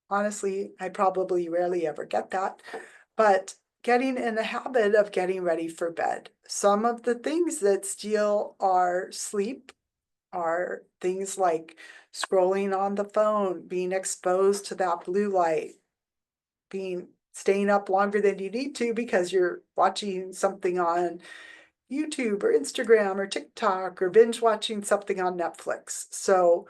Honestly, I probably rarely ever get that, but getting in the habit of getting ready for bed. Some of the things that steal our sleep are things like scrolling on the phone, being exposed to that blue light, staying up longer than you need to because you're watching something on YouTube or Instagram or TikTok or binge watching something on Netflix. So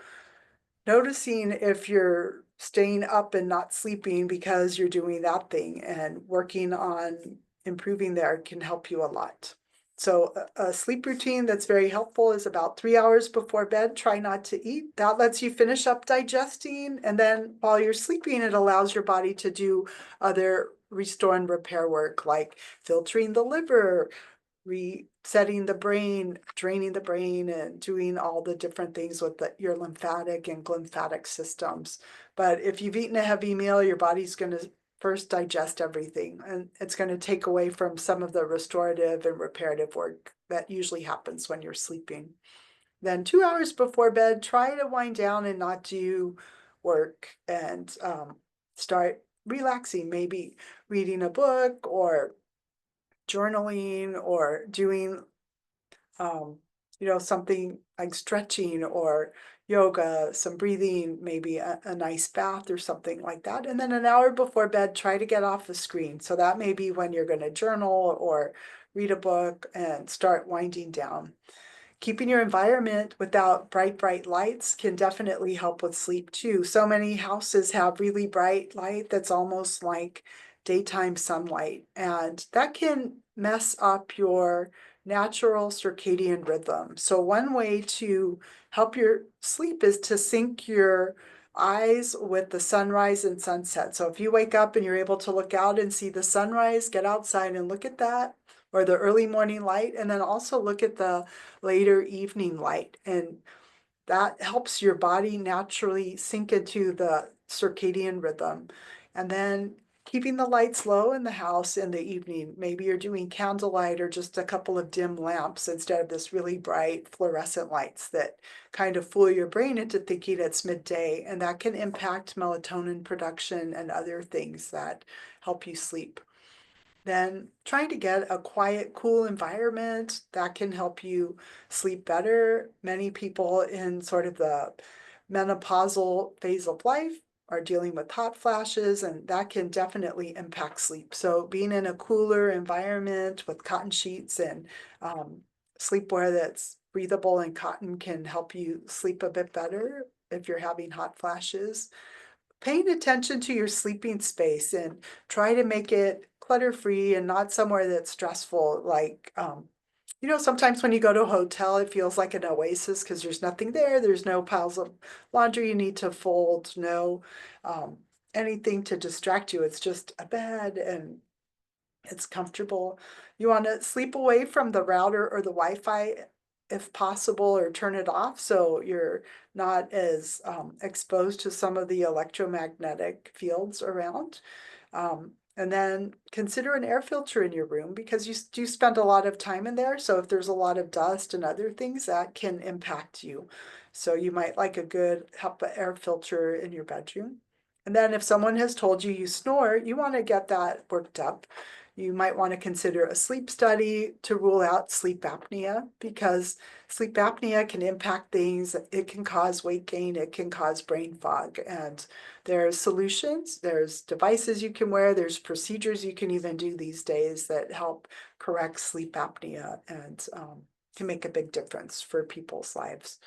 noticing if you're staying up and not sleeping because you're doing that thing and working on improving there can help you a lot. So a sleep routine that's very helpful is about 3 hours before bed. Try not to eat. That lets you finish up digesting. And then while you're sleeping, it allows your body to do other restore and repair work like filtering the liver, resetting the brain, draining the brain, and doing all the different things with your lymphatic and glymphatic systems. But if you've eaten a heavy meal, your body's going to first digest everything, and it's going to take away from some of the restorative and reparative work that usually happens when you're sleeping. Then 2 hours before bed, try to wind down and not do work and start relaxing, maybe reading a book or journaling or doing something like stretching or yoga, some breathing, maybe a nice bath or something like that. And then an hour before bed, try to get off the screen. So that may be when you're going to journal or read a book and start winding down. Keeping your environment without bright lights can definitely help with sleep too. So many houses have really bright light that's almost like daytime sunlight, and that can mess up your natural circadian rhythm. So one way to help your sleep is to sync your eyes with the sunrise and sunset. So if you wake up and you're able to look out and see the sunrise, get outside and look at that, or the early morning light, and then also look at the later evening light. And that helps your body naturally sink into the circadian rhythm. And then keeping the lights low in the house in the evening. Maybe you're doing candlelight or just a couple of dim lamps instead of this really bright fluorescent lights that kind of fool your brain into thinking it's midday. And that can impact melatonin production and other things that help you sleep. Then trying to get a quiet, cool environment that can help you sleep better. Many people in sort of the menopausal phase of life are dealing with hot flashes, and that can definitely impact sleep. So being in a cooler environment with cotton sheets and sleepwear that's breathable and cotton can help you sleep a bit better if you're having hot flashes. Paying attention to your sleeping space and try to make it clutter-free and not somewhere that's stressful. Like, sometimes when you go to a hotel, it feels like an oasis because there's nothing there. There's no piles of laundry you need to fold, no anything to distract you. It's just a bed and It's comfortable. You want to sleep away from the router or the Wi-Fi if possible, or turn it off so you're not as exposed to some of the electromagnetic fields around. And then consider an air filter in your room, because you do spend a lot of time in there. So if there's a lot of dust and other things, that can impact you. So you might like a good HEPA air filter in your bedroom. And then if someone has told you you snore, you want to get that worked up. You might want to consider a sleep study to rule out sleep apnea, because sleep apnea can impact things. It can cause weight gain, it can cause brain fog, and there's solutions, there's devices you can wear, there's procedures you can even do these days that help correct sleep apnea and can make a big difference for people's lives.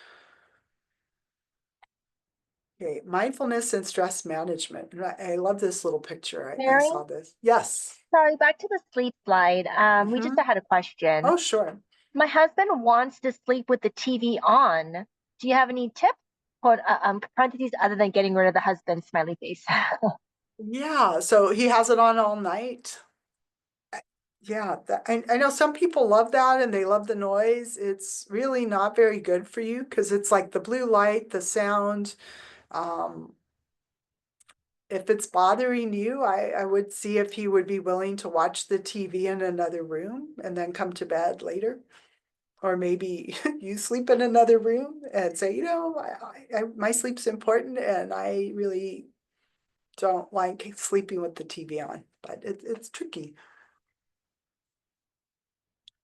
Okay, mindfulness and stress management. I love this little picture. I Mary, saw this. Yes. sorry, back to the sleep slide. We just had a question. Oh, sure. My husband wants to sleep with the TV on. Do you have any tips? Quote, parentheses, other than getting rid of the husband smiley face. Yeah, so he has it on all night. Yeah, I know some people love that and they love the noise. It's really not very good for you, because it's like the blue light, the sound. Um, if it's bothering you, I would see if he would be willing to watch the TV in another room and then come to bed later. Or maybe you sleep in another room and say, my sleep's important and I really don't like sleeping with the TV on, but it's tricky.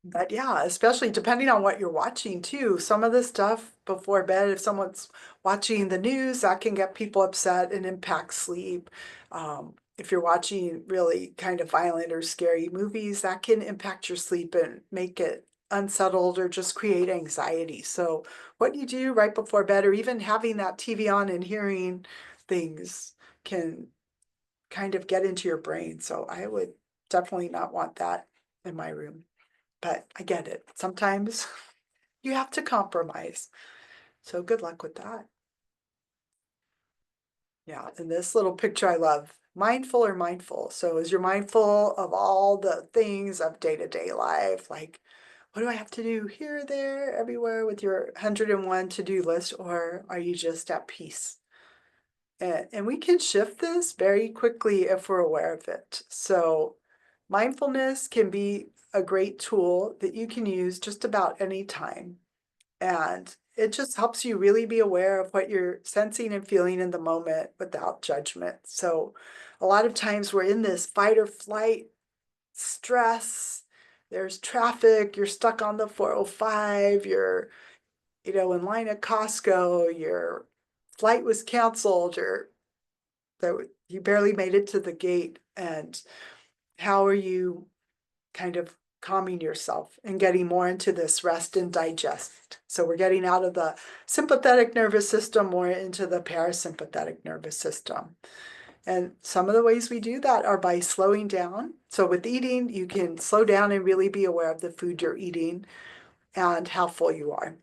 But yeah, especially depending on what you're watching too. Some of the stuff before bed, if someone's watching the news, that can get people upset and impact sleep. If you're watching really kind of violent or scary movies, that can impact your sleep and make it unsettled or just create anxiety. So what you do right before bed, or even having that TV on and hearing things, can kind of get into your brain. So I would definitely not want that in my room. But I get it. Sometimes you have to compromise. So good luck with that. Yeah, and this little picture I love. Mindful or mindful. So is you're mindful of all the things of day-to-day life, like what do I have to do here, there, everywhere with your 101 to-do list, or are you just at peace? And we can shift this very quickly if we're aware of it. So mindfulness can be a great tool that you can use just about any time. And it just helps you really be aware of what you're sensing and feeling in the moment without judgment. So a lot of times we're in this fight or flight stress. There's traffic, you're stuck on the 405, you're, in line at Costco, your flight was canceled, you barely made it to the gate. And how are you kind of calming yourself and getting more into this rest and digest? So we're getting out of the sympathetic nervous system, more into the parasympathetic nervous system. And some of the ways we do that are by slowing down. So with eating, you can slow down and really be aware of the food you're eating and how full you are.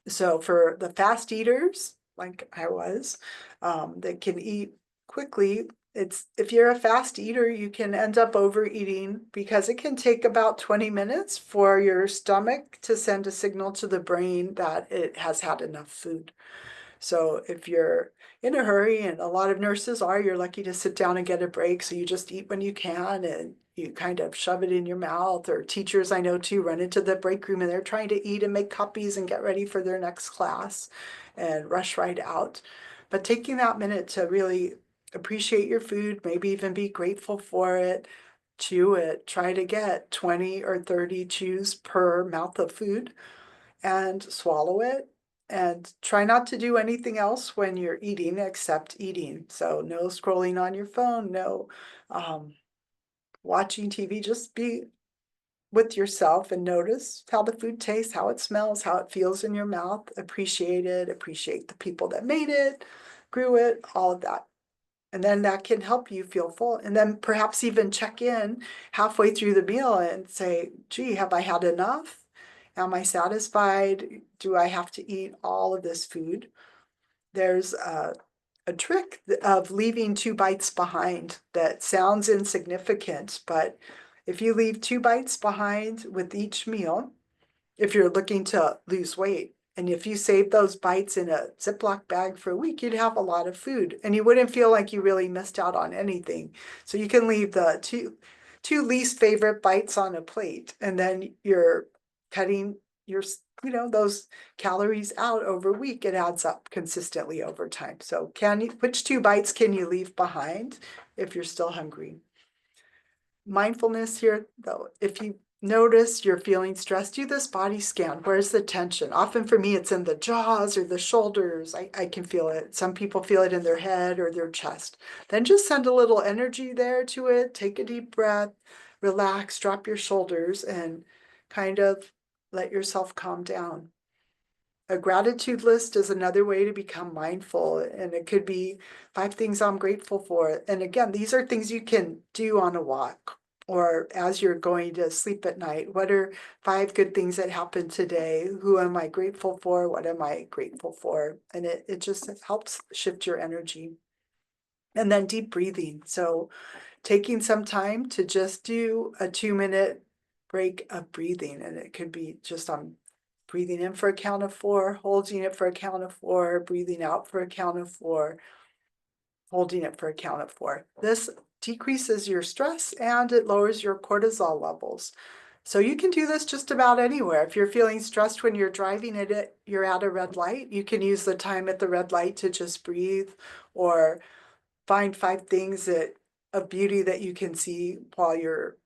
So for the fast eaters, like I was, that can eat quickly, if you're a fast eater, you can end up overeating, because it can take about 20 minutes for your stomach to send a signal to the brain that it has had enough food. So if you're in a hurry, and a lot of nurses are, you're lucky to sit down and get a break. So you just eat when you can and you kind of shove it in your mouth. Or teachers I know too run into the break room and they're trying to eat and make copies and get ready for their next class and rush right out. But taking that minute to really appreciate your food, maybe even be grateful for it, chew it, try to get 20 or 30 chews per mouth of food and swallow it. And try not to do anything else when you're eating except eating. So no scrolling on your phone, no watching TV, just be with yourself and notice how the food tastes, how it smells, how it feels in your mouth. Appreciate it, appreciate the people that made it, grew it, all of that. And then that can help you feel full. And then perhaps even check in halfway through the meal and say, gee, have I had enough? Am I satisfied? Do I have to eat all of this food? There's a trick of leaving 2 bites behind that sounds insignificant, but If you leave 2 bites behind with each meal, if you're looking to lose weight, and if you save those bites in a Ziploc bag for a week, you'd have a lot of food and you wouldn't feel like you really missed out on anything. So you can leave the two least favorite bites on a plate, and then you're cutting your, those calories out over a week. It adds up consistently over time. So which 2 bites can you leave behind if you're still hungry? Mindfulness here, though, if you notice you're feeling stressed, do this body scan. Where's the tension? Often for me, it's in the jaws or the shoulders. I can feel it. Some people feel it in their head or their chest. Then just send a little energy there to it. Take a deep breath, relax, drop your shoulders, and kind of let yourself calm down. A gratitude list is another way to become mindful, and it could be 5 things I'm grateful for. And again, these are things you can do on a walk or as you're going to sleep at night. What are 5 good things that happened today? Who am I grateful for? What am I grateful for? And it just helps shift your energy. And then deep breathing. So taking some time to just do a 2-minute break of breathing, and it could be just breathing in for a count of 4, holding it for a count of 4, breathing out for a count of 4, holding it for a count of 4. This decreases your stress and it lowers your cortisol levels. So you can do this just about anywhere. If you're feeling stressed when you're driving you're at a red light, you can use the time at the red light to just breathe, or find 5 things of beauty that you can see while you're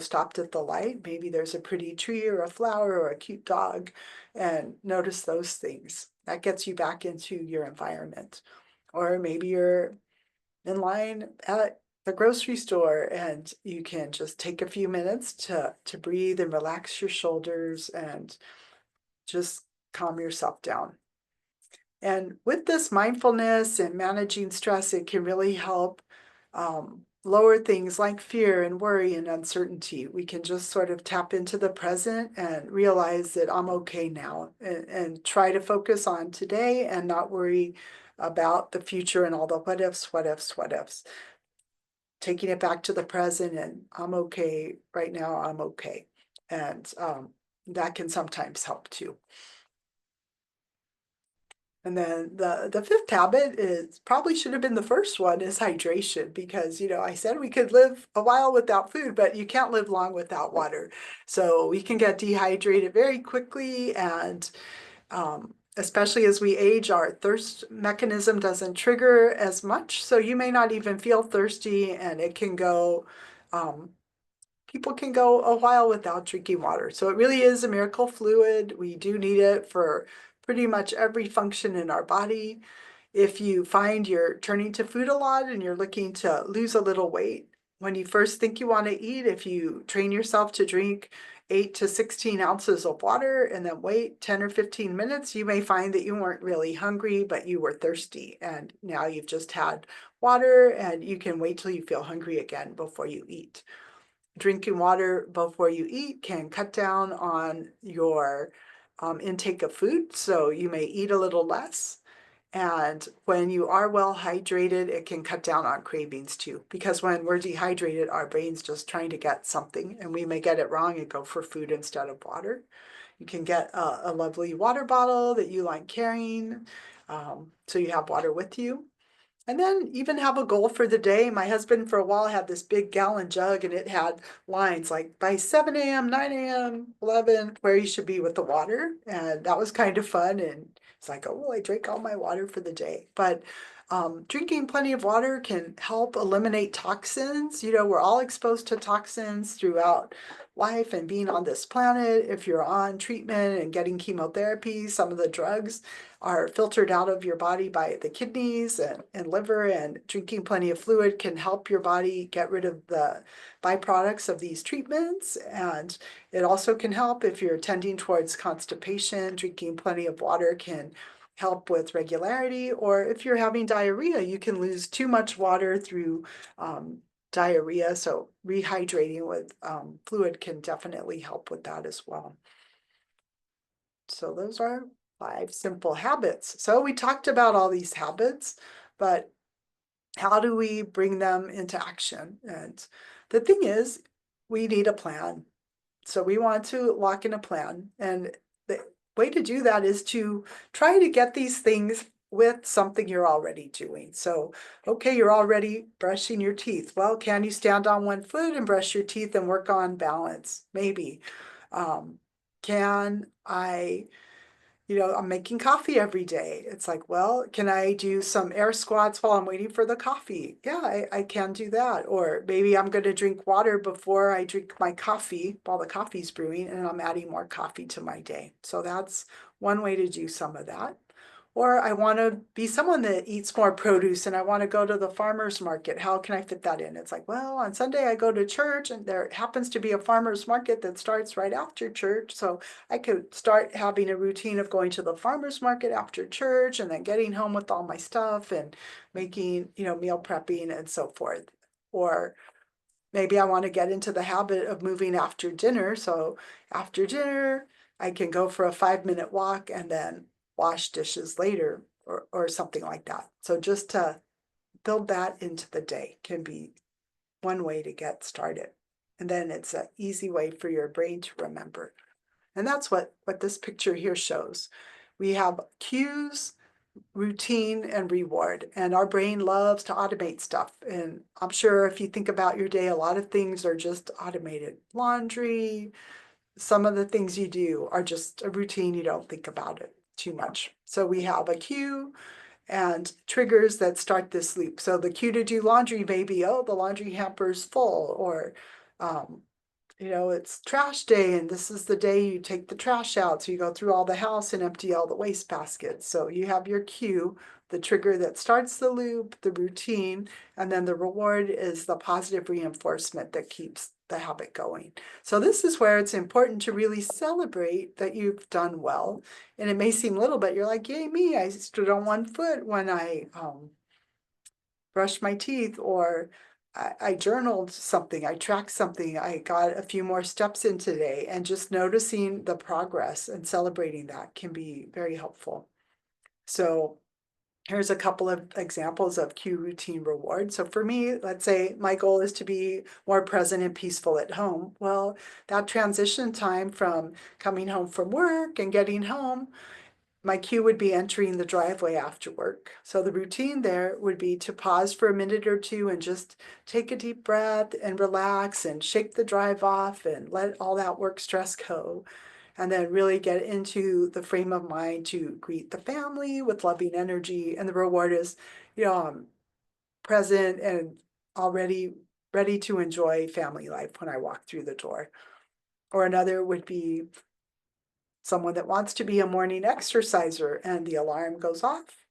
stopped at the light. Maybe there's a pretty tree or a flower or a cute dog, and notice those things. That gets you back into your environment. Or maybe you're in line at the grocery store and you can just take a few minutes to breathe and relax your shoulders and just calm yourself down. And with this mindfulness and managing stress, it can really help lower things like fear and worry and uncertainty. We can just sort of tap into the present and realize that I'm okay now, and try to focus on today and not worry about the future and all the what ifs, what ifs, what ifs. Taking it back to the present, and I'm okay right now, I'm okay. And that can sometimes help too. And then the 5th habit is probably should have been the first one, is hydration, because I said we could live a while without food, but you can't live long without water. So we can get dehydrated very quickly, and especially as we age, our thirst mechanism doesn't trigger as much. So you may not even feel thirsty, and it can go people can go a while without drinking water. So it really is a miracle fluid. We do need it for pretty much every function in our body. If you find you're turning to food a lot and you're looking to lose a little weight, when you first think you want to eat, if you train yourself to drink 8 to 16 ounces of water and then wait 10 or 15 minutes, you may find that you weren't really hungry, but you were thirsty. And now you've just had water, and you can wait till you feel hungry again before you eat. Drinking water before you eat can cut down on your intake of food, so you may eat a little less. And when you are well hydrated, it can cut down on cravings too, because when we're dehydrated, our brain's just trying to get something, and we may get it wrong and go for food instead of water. You can get a lovely water bottle that you like carrying, so you have water with you. And then even have a goal for the day. My husband for a while had this big gallon jug, and it had lines like by 7 a.m., 9 a.m., 11, where you should be with the water. And that was kind of fun. And it's like, oh, I drank all my water for the day. But drinking plenty of water can help eliminate toxins. We're all exposed to toxins throughout life and being on this planet. If you're on treatment and getting chemotherapy, some of the drugs are filtered out of your body by the kidneys and liver, and drinking plenty of fluid can help your body get rid of the byproducts of these treatments. And it also can help if you're tending towards constipation. Drinking plenty of water can help with regularity, or if you're having diarrhea, you can lose too much water through diarrhea. So rehydrating with fluid can definitely help with that as well. So those are 5 simple habits. So we talked about all these habits, but how do we bring them into action? And the thing is, we need a plan. So we want to lock in a plan. And the way to do that is to try to get these things with something you're already doing. So, okay, you're already brushing your teeth. Well, can you stand on one foot and brush your teeth and work on balance? Maybe. Can I I'm making coffee every day. It's like, well, can I do some air squats while I'm waiting for the coffee? Yeah, I can do that. Or maybe I'm going to drink water before I drink my coffee while the coffee's brewing, and I'm adding more coffee to my day. So that's one way to do some of that. Or I want to be someone that eats more produce and I want to go to the farmer's market. How can I fit that in? It's like, well, on Sunday I go to church and there happens to be a farmer's market that starts right after church. So I could start having a routine of going to the farmer's market after church and then getting home with all my stuff and making, meal prepping and so forth. Or maybe I want to get into the habit of moving after dinner. So after dinner, I can go for a 5-minute walk and then wash dishes later or something like that. So just to build that into the day can be one way to get started. And then it's an easy way for your brain to remember. And that's what this picture here shows. We have cues, routine, and reward. And our brain loves to automate stuff. And I'm sure if you think about your day, a lot of things are just automated. Laundry, some of the things you do are just a routine. You don't think about it too much. So we have a cue and triggers that start this loop. So the cue to do laundry may be, oh, the laundry hamper's full, or it's trash day and this is the day you take the trash out. So you go through all the house and empty all the waste baskets. So you have your cue, the trigger that starts the loop, the routine, and then the reward is the positive reinforcement that keeps the habit going. So this is where it's important to really celebrate that you've done well. And it may seem little, but you're like, yay me, I stood on one foot when I brushed my teeth, or I journaled something, I tracked something, I got a few more steps in today, and just noticing the progress and celebrating that can be very helpful. So here's a couple of examples of cue, routine, reward. So for me, let's say my goal is to be more present and peaceful at home. Well, that transition time from coming home from work and getting home, my cue would be entering the driveway after work. So the routine there would be to pause for a minute or two and just take a deep breath and relax and shake the drive off and let all that work stress go. And then really get into the frame of mind to greet the family with loving energy. And the reward is, I'm present and already ready to enjoy family life when I walk through the door. Or another would be someone that wants to be a morning exerciser and the alarm goes off.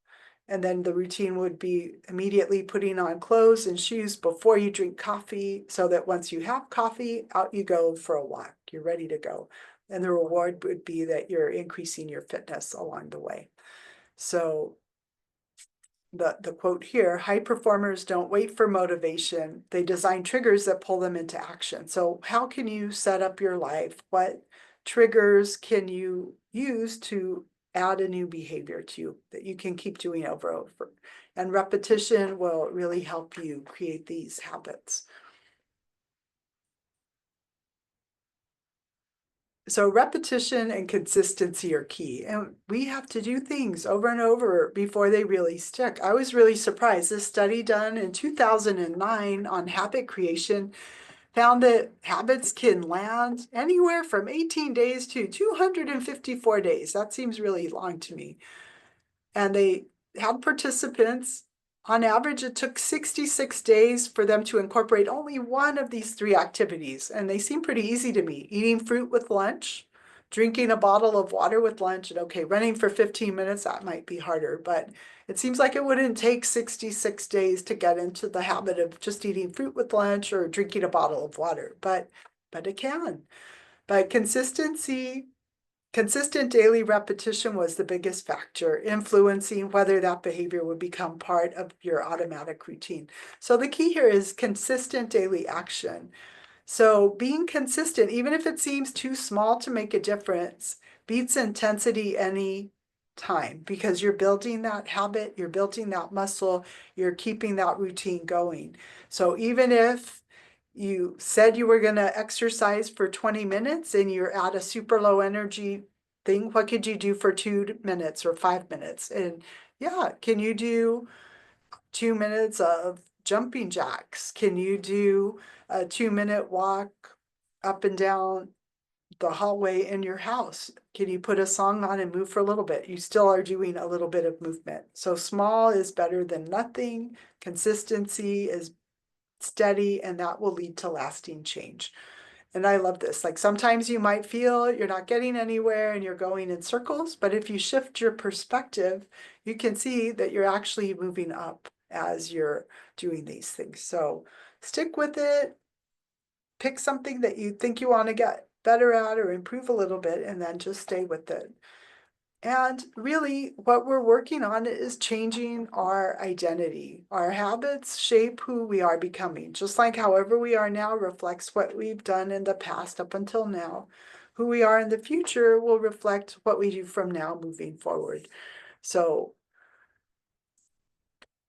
And then the routine would be immediately putting on clothes and shoes before you drink coffee, so that once you have coffee, out you go for a walk. You're ready to go. And the reward would be that you're increasing your fitness along the way. So the quote here, high performers don't wait for motivation. They design triggers that pull them into action. So how can you set up your life? What triggers can you use to add a new behavior to you that you can keep doing over and over? And repetition will really help you create these habits. So repetition and consistency are key, and we have to do things over and over before they really stick. I was really surprised. This study done in 2009 on habit creation found that habits can land anywhere from 18 days to 254 days. That seems really long to me. And they had participants. On average, it took 66 days for them to incorporate only one of these three activities, and they seem pretty easy to me. Eating fruit with lunch, drinking a bottle of water with lunch, and okay, running for 15 minutes, that might be harder, but it seems like it wouldn't take 66 days to get into the habit of just eating fruit with lunch or drinking a bottle of water, but it can. But consistent daily repetition was the biggest factor influencing whether that behavior would become part of your automatic routine. So the key here is consistent daily action. So being consistent, even if it seems too small to make a difference, beats intensity any time, because you're building that habit, you're building that muscle, you're keeping that routine going. So even if you said you were going to exercise for 20 minutes and you're at a super low energy thing, what could you do for 2 minutes or 5 minutes? And yeah, can you do 2 minutes of jumping jacks? Can you do a 2 minute walk up and down the hallway in your house? Can you put a song on and move for a little bit? You still are doing a little bit of movement. So small is better than nothing. Consistency is steady, and that will lead to lasting change. And I love this. Like sometimes you might feel you're not getting anywhere and you're going in circles, but if you shift your perspective, you can see that you're actually moving up as you're doing these things. So stick with it, pick something that you think you want to get better at or improve a little bit, and then just stay with it. And really, what we're working on is changing our identity. Our habits shape who we are becoming, just like however we are now reflects what we've done in the past up until now. Who we are in the future will reflect what we do from now moving forward. So,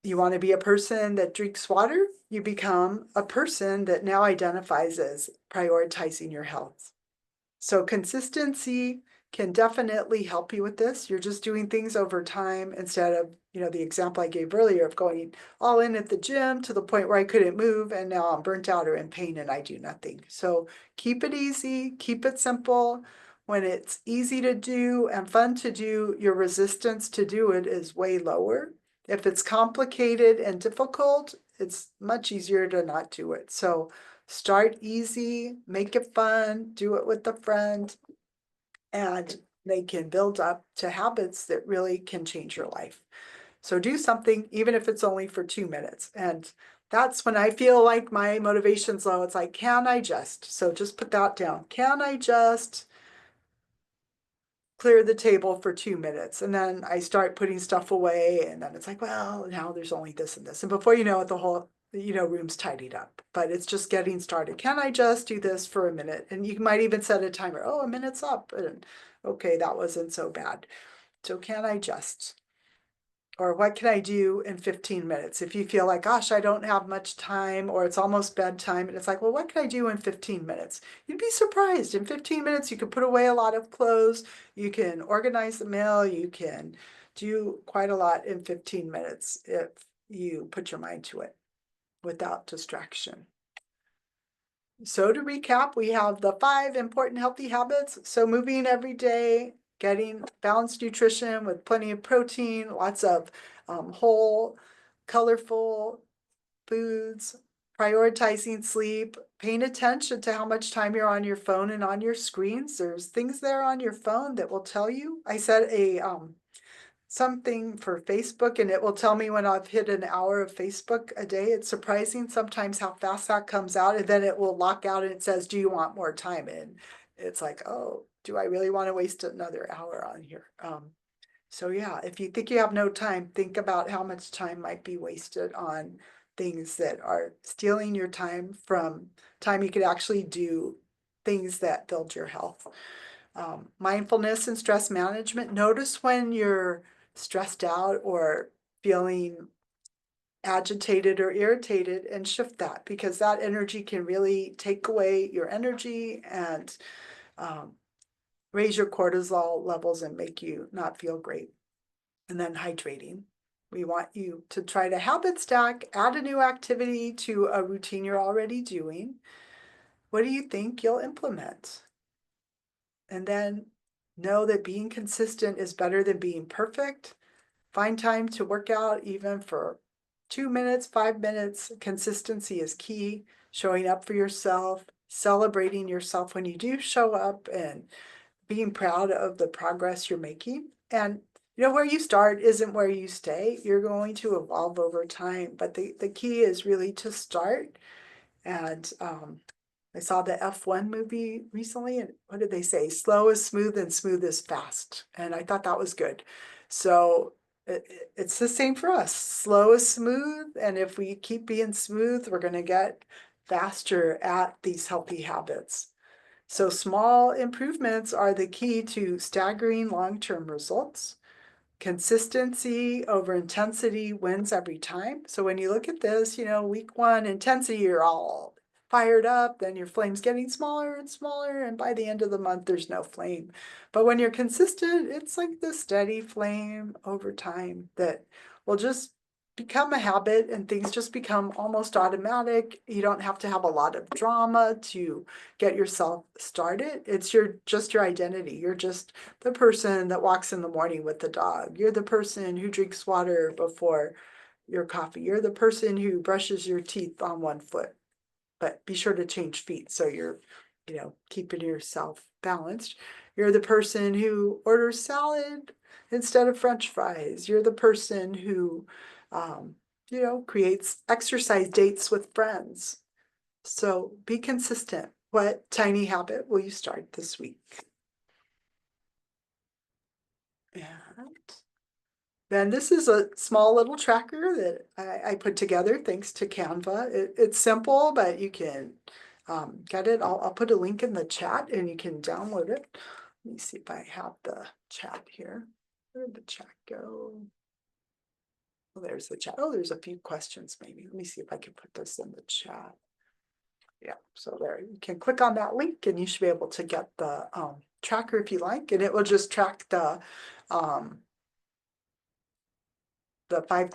you want to be a person that drinks water? You become a person that now identifies as prioritizing your health. So consistency can definitely help you with this. You're just doing things over time instead of, the example I gave earlier of going all in at the gym to the point where I couldn't move and now I'm burnt out or in pain and I do nothing. So keep it easy, keep it simple. When it's easy to do and fun to do, your resistance to do it is way lower. If it's complicated and difficult, it's much easier to not do it. So start easy, make it fun, do it with a friend, and they can build up to habits that really can change your life. So do something, even if it's only for 2 minutes. And that's when I feel like my motivation's low. It's like, can I just? So just put that down. Can I just clear the table for 2 minutes? And then I start putting stuff away. And then it's like, well, now there's only this and this. And before you know it, the whole room's tidied up, but it's just getting started. Can I just do this for a minute? And you might even set a timer. Oh, a minute's up. And okay, that wasn't so bad. So can I just? Or what can I do in 15 minutes? If you feel like, gosh, I don't have much time, or it's almost bedtime, and it's like, well, what can I do in 15 minutes? You'd be surprised. In 15 minutes, you can put away a lot of clothes, you can organize the mail, you can do quite a lot in 15 minutes if you put your mind to it without distraction. So to recap, we have the 5 important healthy habits. So moving every day, getting balanced nutrition with plenty of protein, lots of whole, colorful foods, prioritizing sleep, paying attention to how much time you're on your phone and on your screens. There's things there on your phone that will tell you. I set a something for Facebook and it will tell me when I've hit an hour of Facebook a day. It's surprising sometimes how fast that comes out, and then it will lock out and it says, do you want more time? And it's like, oh, do I really want to waste another hour on here? So yeah, if you think you have no time, think about how much time might be wasted on things that are stealing your time from time you could actually do things that build your health. Mindfulness and stress management. Notice when you're stressed out or feeling agitated or irritated and shift that, because that energy can really take away your energy and raise your cortisol levels and make you not feel great. And then hydrating. We want you to try to habit stack, add a new activity to a routine you're already doing. What do you think you'll implement? And then know that being consistent is better than being perfect. Find time to work out even for 2 minutes, 5 minutes. Consistency is key. Showing up for yourself, celebrating yourself when you do show up, and being proud of the progress you're making. And where you start isn't where you stay. You're going to evolve over time, but the key is really to start. And I saw the F1 movie recently, and what did they say? Slow is smooth and smooth is fast. And I thought that was good. So it's the same for us. Slow is smooth, and if we keep being smooth, we're going to get faster at these healthy habits. So small improvements are the key to staggering long-term results. Consistency over intensity wins every time. So when you look at this, week 1 intensity, you're all fired up, then your flame's getting smaller and smaller, and by the end of the month, there's no flame. But when you're consistent, it's like the steady flame over time that will just become a habit, and things just become almost automatic. You don't have to have a lot of drama to get yourself started. It's just your identity. You're just the person that walks in the morning with the dog. You're the person who drinks water before your coffee. You're the person who brushes your teeth on one foot, but be sure to change feet so you're, keeping yourself balanced. You're the person who orders salad instead of French fries. You're the person who, creates exercise dates with friends. So be consistent. What tiny habit will you start this week? And then this is a small little tracker that I put together thanks to Canva. It's simple, but you can get it. I'll put a link in the chat and you can download it. Let me see if I have the chat here. Where did the chat go? Oh, there's the chat. Oh, there's a few questions maybe. Let me see if I can put this in the chat. Yeah, so there, you can click on that link and you should be able to get the tracker if you like, and it will just track the 5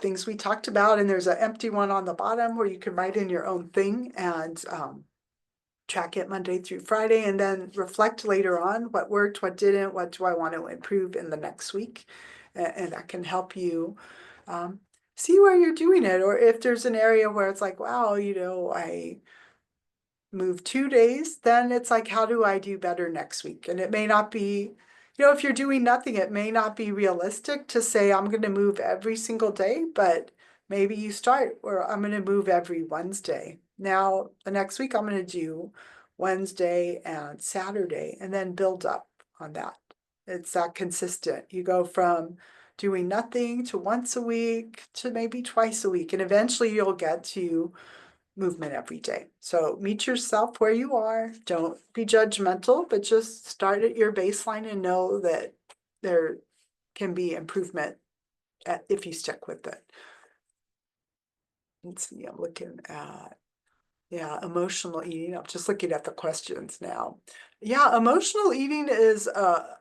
things we talked about, and there's an empty one on the bottom where you can write in your own thing and track it Monday through Friday, and then reflect later on what worked, what didn't, what do I want to improve in the next week. And that can help you see where you're doing it, or if there's an area where it's like, wow, I move 2 days, then it's like, how do I do better next week? And it may not be, if you're doing nothing, it may not be realistic to say, I'm going to move every single day, but maybe you start, or I'm going to move every Wednesday. Now, the next week, I'm going to do Wednesday and Saturday, and then build up on that. It's that consistent. You go from doing nothing to once a week to maybe twice a week, and eventually you'll get to movement every day. So meet yourself where you are. Don't be judgmental, but just start at your baseline and know that there can be improvement if you stick with it. Let's see, I'm looking at, emotional eating. I'm just looking at the questions now. Yeah, emotional eating is a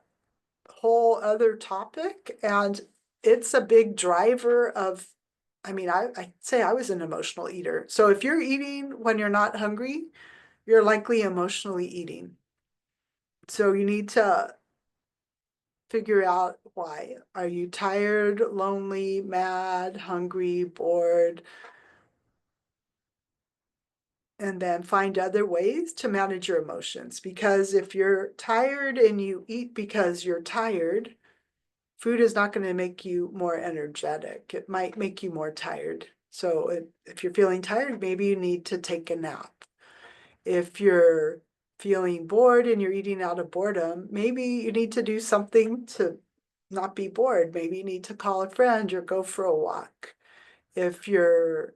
whole other topic, and it's a big driver of, I'd say I was an emotional eater. So if you're eating when you're not hungry, you're likely emotionally eating. So you need to figure out why. Are you tired, lonely, mad, hungry, bored? And then find other ways to manage your emotions. Because if you're tired and you eat because you're tired, food is not going to make you more energetic. It might make you more tired. So if you're feeling tired, maybe you need to take a nap. If you're feeling bored and you're eating out of boredom, maybe you need to do something to not be bored. Maybe you need to call a friend or go for a walk. If you're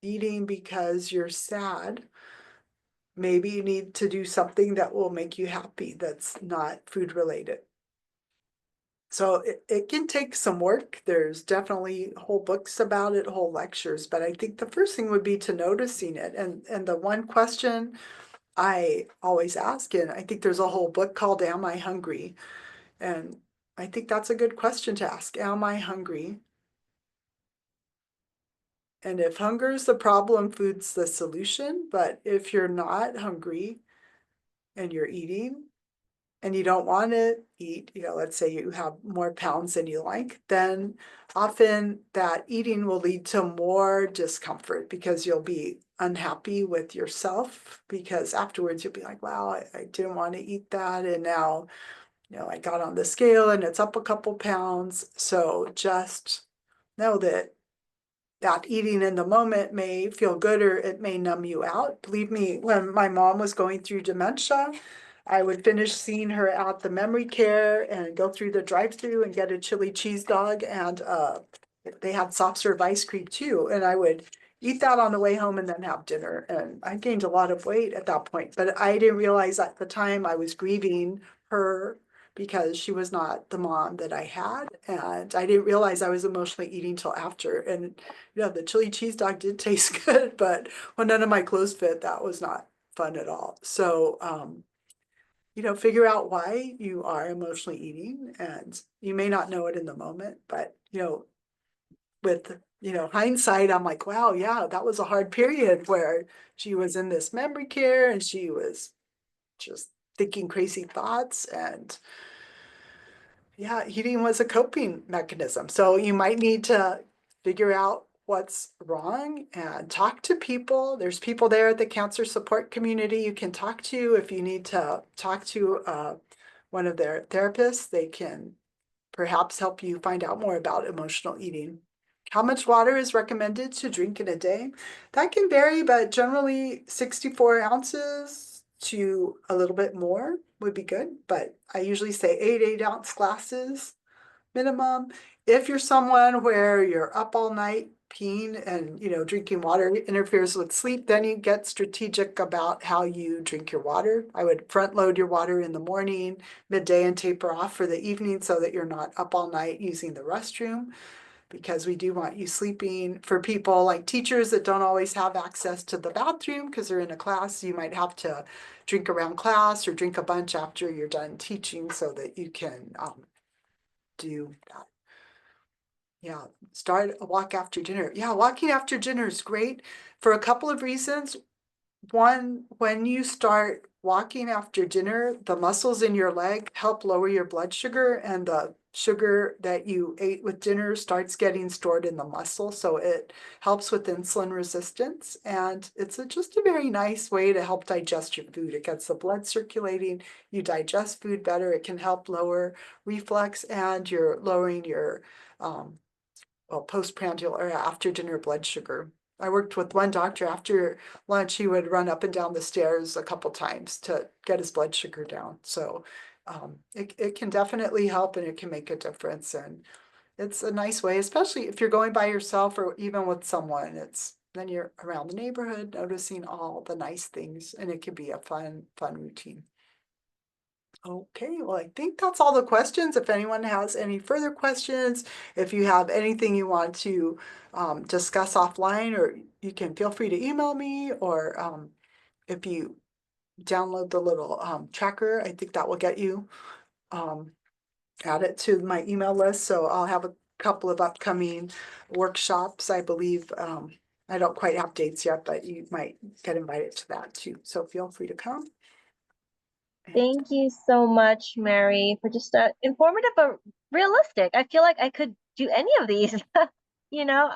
eating because you're sad, maybe you need to do something that will make you happy that's not food related. So it can take some work. There's definitely whole books about it, whole lectures, but I think the first thing would be to noticing it. And the one question I always ask, and I think there's a whole book called Am I Hungry? And I think that's a good question to ask. Am I hungry? And if hunger is the problem, food's the solution. But if you're not hungry and you're eating and you don't want to eat, let's say you have more pounds than you like, then often that eating will lead to more discomfort because you'll be unhappy with yourself, because afterwards you'll be like, wow, I didn't want to eat that. And now, I got on the scale and it's up a couple pounds. So just know that eating in the moment may feel good or it may numb you out. Believe me, when my mom was going through dementia, I would finish seeing her at the memory care and go through the drive-through and get a chili cheese dog, and they had soft serve ice cream too. And I would eat that on the way home and then have dinner. And I gained a lot of weight at that point, but I didn't realize at the time I was grieving her because she was not the mom that I had. And I didn't realize I was emotionally eating till after. And the chili cheese dog did taste good, but when none of my clothes fit, that was not fun at all. So, figure out why you are emotionally eating, and you may not know it in the moment, but, with, hindsight, I'm like, wow, yeah, that was a hard period where she was in this memory care and she was just thinking crazy thoughts, and yeah, eating was a coping mechanism. So you might need to figure out what's wrong and talk to people. There's people there at the cancer support community you can talk to. If you need to talk to one of their therapists, they can perhaps help you find out more about emotional eating. How much water is recommended to drink in a day? That can vary, but generally 64 ounces to a little bit more would be good. But I usually say 8 ounce glasses minimum. If you're someone where you're up all night peeing and drinking water interferes with sleep, then you get strategic about how you drink your water. I would front load your water in the morning, midday, and taper off for the evening so that you're not up all night using the restroom, because we do want you sleeping. For people like teachers that don't always have access to the bathroom because they're in a class, you might have to drink around class or drink a bunch after you're done teaching so that you can do that. Yeah, start a walk after dinner. Yeah, walking after dinner is great for a couple of reasons. One, when you start walking after dinner, the muscles in your leg help lower your blood sugar, and the sugar that you ate with dinner starts getting stored in the muscle. So it helps with insulin resistance, and it's just a very nice way to help digest your food. It gets the blood circulating, you digest food better. It can help lower reflux, and you're lowering your postprandial or after dinner blood sugar. I worked with one doctor after lunch. He would run up and down the stairs a couple times to get his blood sugar down. So it can definitely help, and it can make a difference. And it's a nice way, especially if you're going by yourself or even with someone. Then you're around the neighborhood noticing all the nice things, and it can be a fun routine. Okay, well, I think that's all the questions. If anyone has any further questions, if you have anything you want to discuss offline, or you can feel free to email me, or if you download the little tracker, I think that will get you added to my email list. So I'll have a couple of upcoming workshops, I believe. I don't quite have dates yet, but you might get invited to that too. So feel free to come. Thank you so much, Mary, for just informative but realistic. I feel like I could do any of these, you know.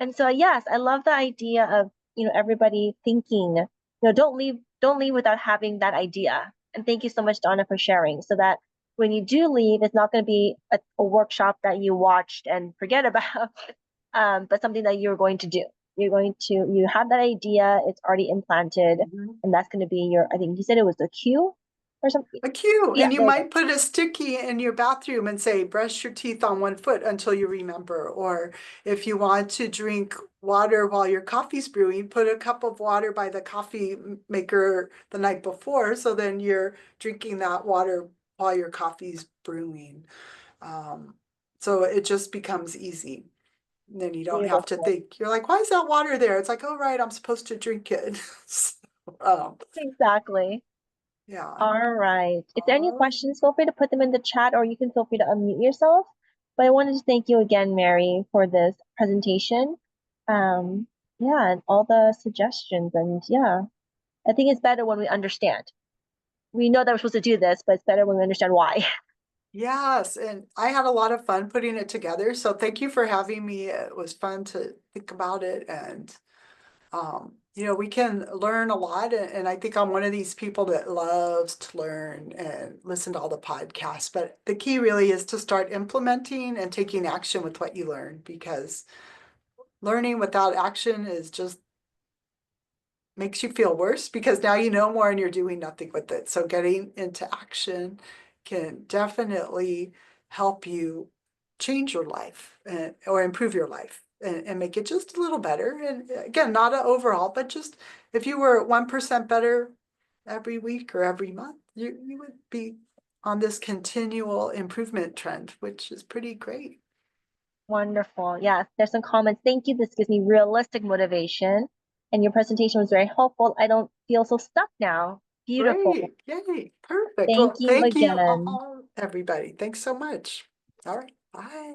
And so yes, I love the idea of everybody thinking, don't leave without having that idea. And thank you so much, Donna, for sharing, so that when you do leave, it's not going to be a workshop that you watched and forget about, but something that you're going to do. You have that idea, it's already implanted, and that's going to be your, I think you said it was a cue or something. A cue, Yeah, and you there you go. might put a sticky in your bathroom and say, brush your teeth on one foot until you remember. Or if you want to drink water while your coffee's brewing, put a cup of water by the coffee maker the night before, so then you're drinking that water while your coffee's brewing. So it just becomes easy. And then you don't have to Beautiful. think. You're like, why is that water there? It's like, oh, right, I'm supposed to drink it. So, Exactly. yeah. All right. If there are any All right. questions, feel free to put them in the chat, or you can feel free to unmute yourself. But I wanted to thank you again, Mary, for this presentation. Um, yeah, and all the suggestions. And yeah, I think it's better when we understand. We know that we're supposed to do this, but it's better when we understand why. Yes, and I had a lot of fun putting it together. So thank you for having me. It was fun to think about it, and we can learn a lot. And I think I'm one of these people that loves to learn and listen to all the podcasts. But the key really is to start implementing and taking action with what you learn, because learning without action is just makes you feel worse, because now you know more and you're doing nothing with it. So getting into action can definitely help you change your life, or improve your life, and make it just a little better. And again, not an overall, but just if you were 1% better every week or every month, you would be on this continual improvement trend, which is pretty great. Wonderful. Yes, there's some comments. Thank you. This gives me realistic motivation. And your presentation was very helpful. I don't feel so stuck now. Beautiful. Great, yay, perfect. Thank Well, you thank you again. all, everybody. Thanks so much. All right, bye.